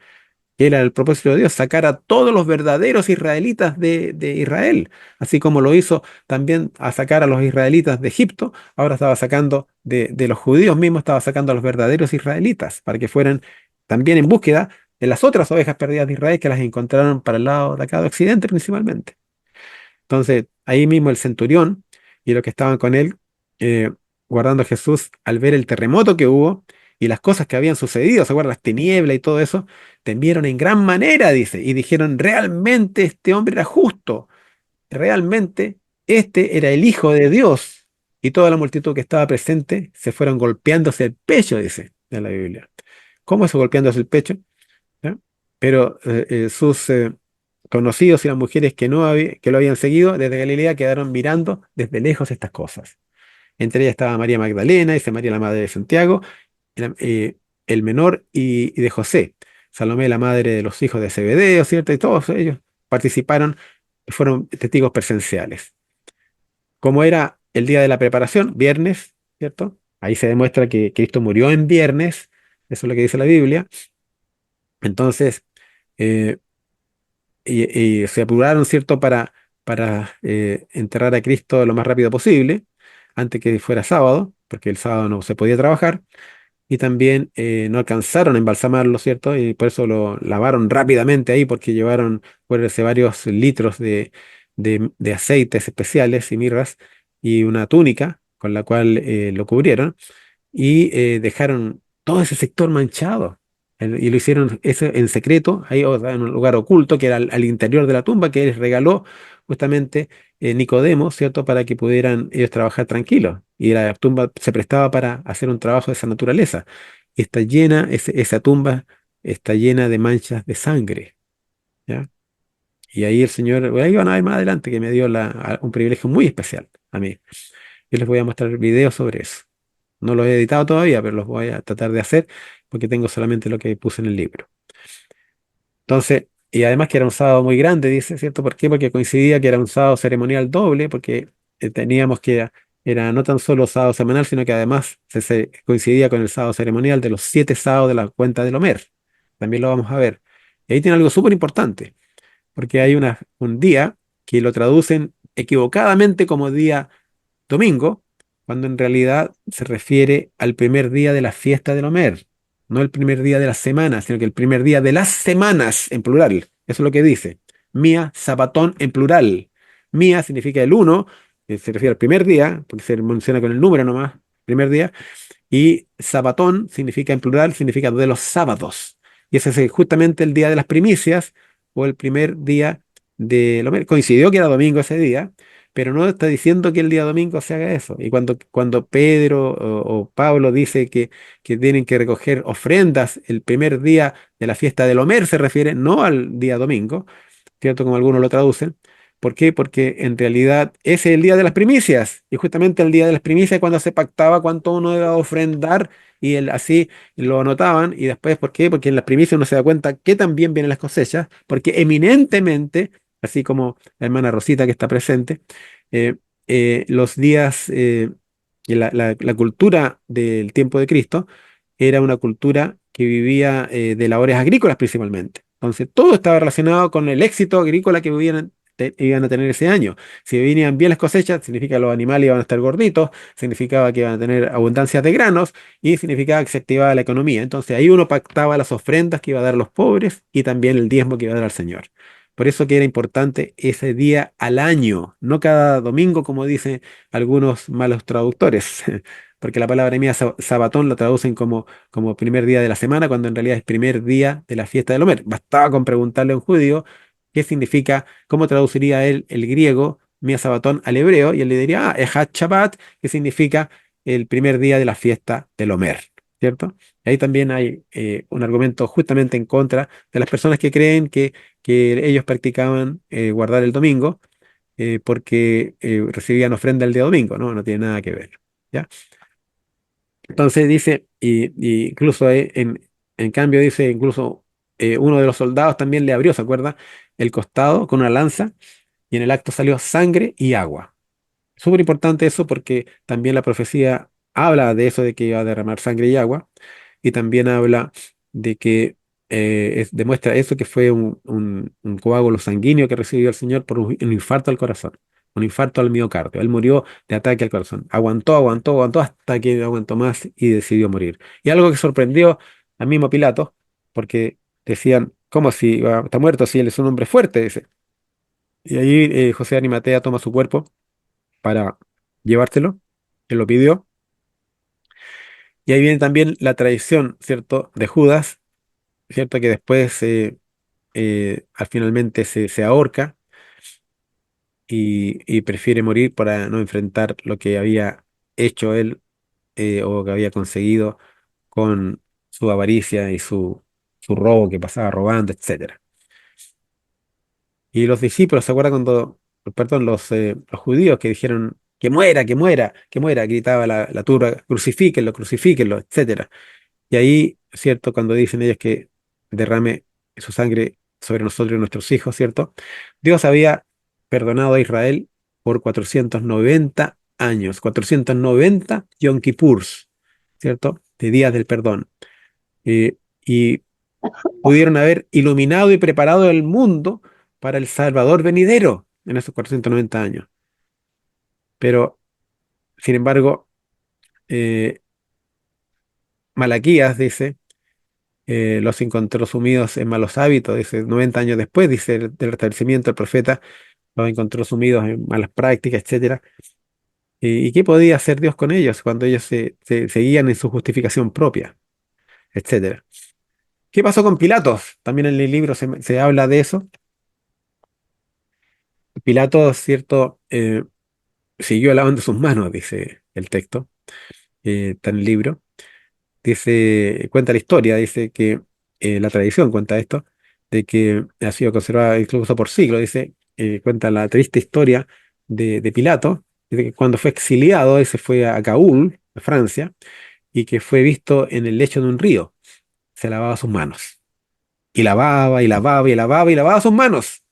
Que era el propósito de Dios, sacar a todos los verdaderos israelitas de Israel, así como lo hizo también a sacar a los israelitas de Egipto, ahora estaba sacando de los judíos mismos, estaba sacando a los verdaderos israelitas, para que fueran también en búsqueda de las otras ovejas perdidas de Israel que las encontraron para el lado de acá de Occidente principalmente. Entonces, ahí mismo el centurión y los que estaban con él, eh, guardando a Jesús, al ver el terremoto que hubo y las cosas que habían sucedido, ¿se acuerdan? Las tinieblas y todo eso, temieron en gran manera, dice, y dijeron, realmente este hombre era justo, realmente este era el Hijo de Dios. Y toda la multitud que estaba presente se fueron golpeándose el pecho, dice en la Biblia. ¿Cómo eso golpeándose el pecho? ¿Ya? Pero sus conocidos y las mujeres que lo habían seguido desde Galilea quedaron mirando desde lejos estas cosas. Entre ellas estaba María Magdalena, dice María la madre de Santiago, el menor y de José, Salomé la madre de los hijos de Zebedeo, ¿cierto? Y todos ellos participaron, fueron testigos presenciales. Como era el día de la preparación, viernes, ¿cierto? Ahí se demuestra que Cristo murió en viernes, eso es lo que dice la Biblia. Entonces, eh, y se apuraron, ¿cierto?, para enterrar a Cristo lo más rápido posible, antes que fuera sábado, porque el sábado no se podía trabajar, y también no alcanzaron a embalsamarlo, ¿cierto? Y por eso lo lavaron rápidamente ahí, porque llevaron, acuérdense, varios litros de aceites especiales y mirras, y una túnica con la cual lo cubrieron y dejaron todo ese sector manchado. Y lo hicieron eso en secreto, ahí o sea, en un lugar oculto que era al interior de la tumba que les regaló justamente Nicodemo, ¿cierto? Para que pudieran ellos trabajar tranquilos. Y la tumba se prestaba para hacer un trabajo de esa naturaleza. Y está llena, esa tumba está llena de manchas de sangre, ¿ya? Y ahí el Señor, ahí van a ver más adelante que me dio un privilegio muy especial a mí. Yo les voy a mostrar videos sobre eso. No los he editado todavía, pero los voy a tratar de hacer porque tengo solamente lo que puse en el libro. Entonces, y además que era un sábado muy grande, dice, ¿cierto? ¿Por qué? Porque coincidía que era un sábado ceremonial doble, porque teníamos que era no tan solo sábado semanal, sino que además coincidía con el sábado ceremonial de los 7 sábados de la cuenta del Homer. También lo vamos a ver. Y ahí tiene algo súper importante, porque hay un día que lo traducen equivocadamente como día domingo, cuando en realidad se refiere al primer día de la fiesta del Homer, no el primer día de la semana, sino que el primer día de las semanas en plural. Eso es lo que dice. Mía, Sabatón en plural. Mía significa el uno, se refiere al primer día, porque se menciona con el número nomás, primer día, y Sabatón significa en plural, significa de los sábados. Y ese es justamente el día de las primicias o el primer día de lo coincidió que era domingo ese día, pero no está diciendo que el día domingo se haga eso. Y cuando Pedro o Pablo dice que tienen que recoger ofrendas el primer día de la fiesta del Homer, se refiere no al día domingo, ¿cierto? Como algunos lo traducen. ¿Por qué? Porque en realidad ese es el día de las primicias. Y justamente el día de las primicias es cuando se pactaba cuánto uno iba a ofrendar y así lo anotaban. Y después, ¿por qué? Porque en las primicias uno se da cuenta que también vienen las cosechas, porque eminentemente, así como la hermana Rosita que está presente, eh, los días, y la cultura del tiempo de Cristo era una cultura que vivía de labores agrícolas principalmente. Entonces, todo estaba relacionado con el éxito agrícola que iban a tener ese año. Si venían bien las cosechas, significa que los animales iban a estar gorditos, significaba que iban a tener abundancia de granos y significaba que se activaba la economía. Entonces, ahí uno pactaba las ofrendas que iba a dar a los pobres y también el diezmo que iba a dar al Señor. Por eso que era importante ese día al año, no cada domingo, como dicen algunos malos traductores, porque la palabra mía, sabatón, la traducen como primer día de la semana, cuando en realidad es primer día de la fiesta del Homer. Bastaba con preguntarle a un judío qué significa, cómo traduciría él el griego, mía sabatón, al hebreo, y él le diría, Ejat Shabbat, que significa el primer día de la fiesta del Homer. ¿cierto? Ahí también hay un argumento justamente en contra de las personas que creen que ellos practicaban guardar el domingo porque recibían ofrenda el día domingo, ¿no? No tiene nada que ver, ¿ya? Entonces dice, y incluso en cambio dice, incluso uno de los soldados también le abrió, ¿se acuerda? El costado con una lanza y en el acto salió sangre y agua. Súper importante eso porque también la profecía habla de eso de que iba a derramar sangre y agua y también habla de que demuestra eso que fue un coágulo sanguíneo que recibió el Señor por un infarto al corazón, un infarto al miocardio. Él murió de ataque al corazón. Aguantó, aguantó, aguantó hasta que no aguantó más y decidió morir. Y algo que sorprendió al mismo Pilato, porque decían, ¿cómo si está muerto si él es un hombre fuerte? Dice. Y ahí José de Arimatea toma su cuerpo para llevártelo, él lo pidió. Y ahí viene también la traición, ¿cierto?, de Judas, ¿cierto?, que después al finalmente se ahorca y prefiere morir para no enfrentar lo que había hecho él o que había conseguido con su avaricia y su robo que pasaba robando, etcétera. Y los discípulos, ¿se acuerdan cuando, perdón, los judíos que dijeron que muera, que muera, que muera? Gritaba la turba, crucifíquenlo, crucifíquenlo, etcétera. Y ahí, ¿cierto? Cuando dicen ellos que derrame su sangre sobre nosotros y nuestros hijos, ¿cierto? Dios había perdonado a Israel por 490 años, 490 Yom Kippurs, ¿cierto? De días del perdón. Y pudieron haber iluminado y preparado el mundo para el Salvador venidero en esos 490 años. Pero, sin embargo, eh, Malaquías dice los encontró sumidos en malos hábitos, dice, 90 años después, dice, del restablecimiento del profeta, los encontró sumidos en malas prácticas, etcétera. ¿Y qué podía hacer Dios con ellos cuando ellos se seguían en su justificación propia, etcétera? ¿Qué pasó con Pilatos? También en el libro se habla de eso. Pilatos, cierto, siguió lavando sus manos, dice el texto, está en el libro. Dice, cuenta la historia, dice que la tradición cuenta esto, de que ha sido conservada incluso por siglos, dice, cuenta la triste historia de Pilato, dice que cuando fue exiliado, él se fue a Caúl, a Francia, y que fue visto en el lecho de un río, se lavaba sus manos, y lavaba, y lavaba, y lavaba, y lavaba sus manos.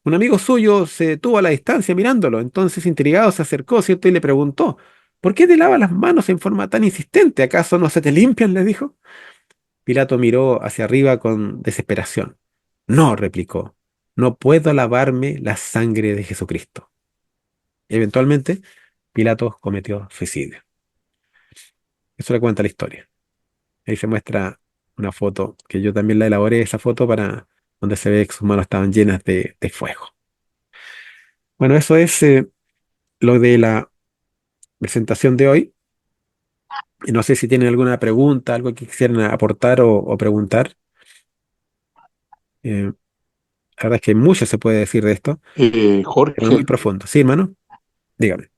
Un amigo suyo se detuvo a la distancia mirándolo, entonces intrigado se acercó, ¿cierto? Y le preguntó, ¿por qué te lavas las manos en forma tan insistente? ¿Acaso no se te limpian? Le dijo. Pilato miró hacia arriba con desesperación. No, replicó, no puedo lavarme la sangre de Jesucristo. Eventualmente, Pilato cometió suicidio. Eso le cuenta la historia. Ahí se muestra una foto, que yo también la elaboré, esa foto para donde se ve que sus manos estaban llenas de fuego. Bueno, eso es lo de la presentación de hoy. Y no sé si tienen alguna pregunta, algo que quisieran aportar o preguntar. La verdad es que mucho se puede decir de esto, pero es muy Jorge, profundo. Sí, hermano, dígame.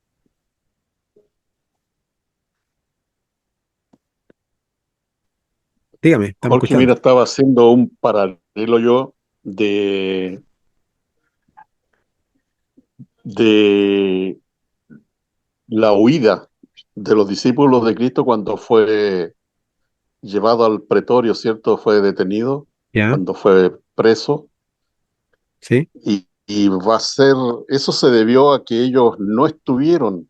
Dígame, estamos Jorge, mira, escuchando. estaba haciendo un paralelo yo de, de la huida de los discípulos de Cristo cuando fue llevado al pretorio, ¿cierto? Fue detenido, ¿Ya? cuando fue preso, ¿Sí? y va a ser, eso se debió a que ellos no estuvieron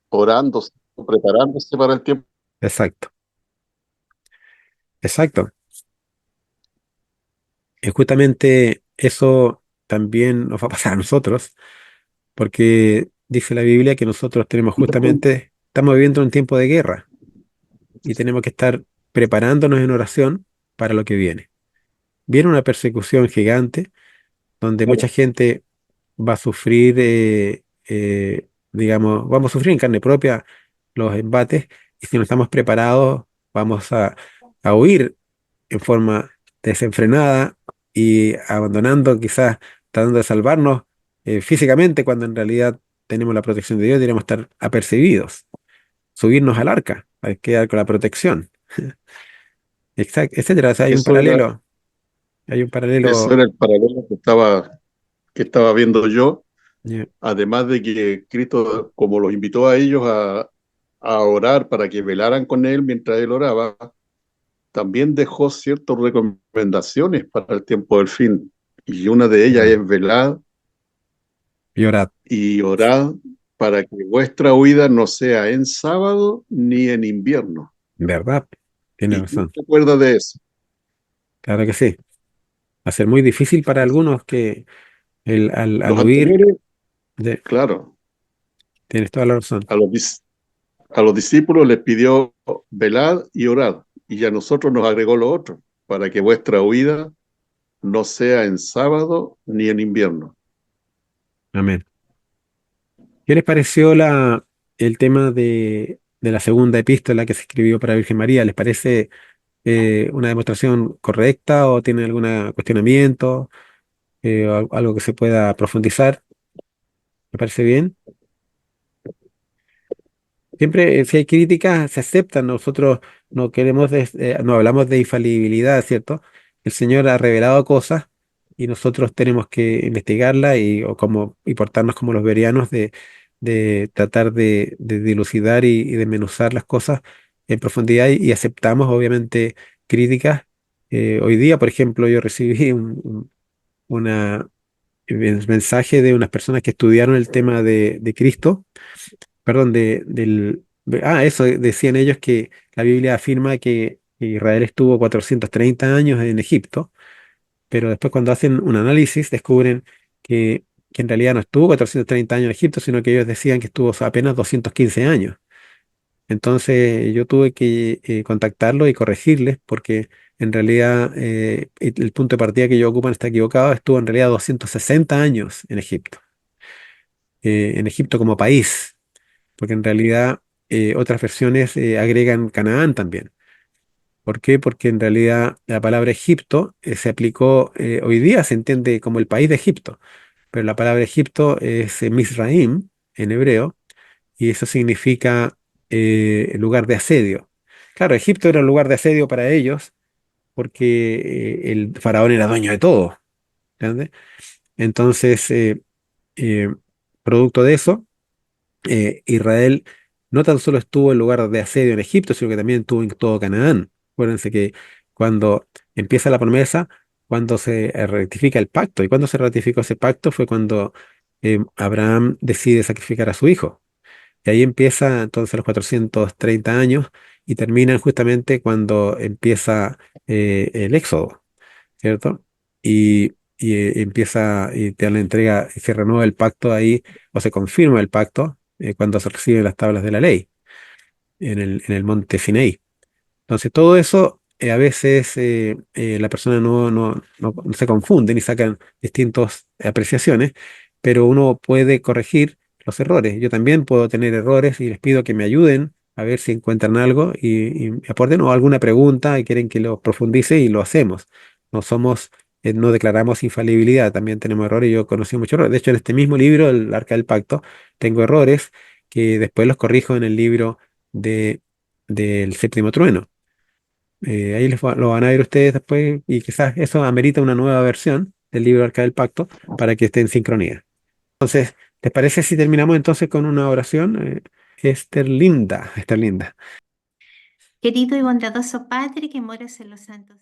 orando, preparándose para el tiempo. Exacto. Exacto. Y justamente eso también nos va a pasar a nosotros, porque dice la Biblia que nosotros tenemos justamente, estamos viviendo un tiempo de guerra y tenemos que estar preparándonos en oración para lo que viene. Viene una persecución gigante donde mucha gente va a sufrir, digamos, vamos a sufrir en carne propia los embates y si no estamos preparados vamos a huir en forma desenfrenada y abandonando, quizás tratando de salvarnos físicamente cuando en realidad tenemos la protección de Dios, deberíamos estar apercibidos, subirnos al arca, hay que dar con la protección. Exacto, etcétera. O sea, Eso era, hay un eso paralelo. era el paralelo que estaba viendo yo, Ya, además de que Cristo, como los invitó a ellos a orar para que velaran con él mientras él oraba, también dejó ciertas recomendaciones para el tiempo del fin. Y una de ellas verdad. es velar Y orad, y orad para que vuestra huida no sea en sábado ni en invierno. ¿verdad? Tiene ¿Y quién razón. se acuerda de eso? Claro que sí. Va a ser muy difícil para algunos que al Los huir, anteriores, de, claro, tienes toda la razón. a a los discípulos les pidió velad y orad, y a nosotros nos agregó lo otro, para que vuestra huida no sea en sábado ni en invierno. Amén. ¿Qué les pareció el tema de la segunda epístola que se escribió para Virgen María? ¿Les parece una demostración correcta o tienen algún cuestionamiento o algo que se pueda profundizar? ¿Me parece bien? Siempre, si hay críticas, se aceptan. Nosotros no queremos, no hablamos de infalibilidad, ¿cierto? El Señor ha revelado cosas y nosotros tenemos que investigarlas y portarnos como los bereanos de tratar de dilucidar y desmenuzar las cosas en profundidad y aceptamos, obviamente, críticas. Hoy día, por ejemplo, yo recibí una mensaje de unas personas que estudiaron el tema de Cristo, perdón, eso, decían ellos que la Biblia afirma que Israel estuvo 430 años en Egipto, pero después cuando hacen un análisis descubren que en realidad no estuvo 430 años en Egipto, sino que ellos decían que estuvo apenas 215 años. Entonces yo tuve que contactarlo y corregirles porque en realidad el punto de partida que ellos ocupan está equivocado, estuvo en realidad 260 años en Egipto como país, porque en realidad otras versiones agregan Canaán también. ¿Por qué? Porque en realidad la palabra Egipto se aplicó, hoy día se entiende como el país de Egipto, pero la palabra Egipto es Misraim en hebreo y eso significa lugar de asedio. Claro, Egipto era un lugar de asedio para ellos porque el faraón era dueño de todo. ¿Entiendes? Entonces, eh, producto de eso, Israel no tan solo estuvo en lugar de asedio en Egipto, sino que también estuvo en todo Canaán. Acuérdense que cuando empieza la promesa, cuando se rectifica el pacto, y cuando se ratificó ese pacto fue cuando Abraham decide sacrificar a su hijo. Y ahí empieza entonces los 430 años y terminan justamente cuando empieza el Éxodo, ¿cierto? Y te la entrega, y se renueva el pacto ahí, o se confirma el pacto cuando se reciben las tablas de la ley en el monte Sinaí. Entonces, todo eso a veces la persona no se confunden y sacan distintas apreciaciones, pero uno puede corregir los errores. Yo también puedo tener errores y les pido que me ayuden a ver si encuentran algo y me aporten o alguna pregunta y quieren que lo profundice y lo hacemos. No somos, no declaramos infalibilidad, también tenemos errores. Yo conocí muchos errores. De hecho, en este mismo libro, El Arca del Pacto, tengo errores que después los corrijo en el libro de, del Séptimo Trueno. Ahí lo van a ver ustedes después y quizás eso amerita una nueva versión del libro Arca del Pacto para que esté en sincronía. Entonces, ¿les parece si terminamos entonces con una oración? Esther linda, Esther linda. Querido y bondadoso Padre que moras en los santos.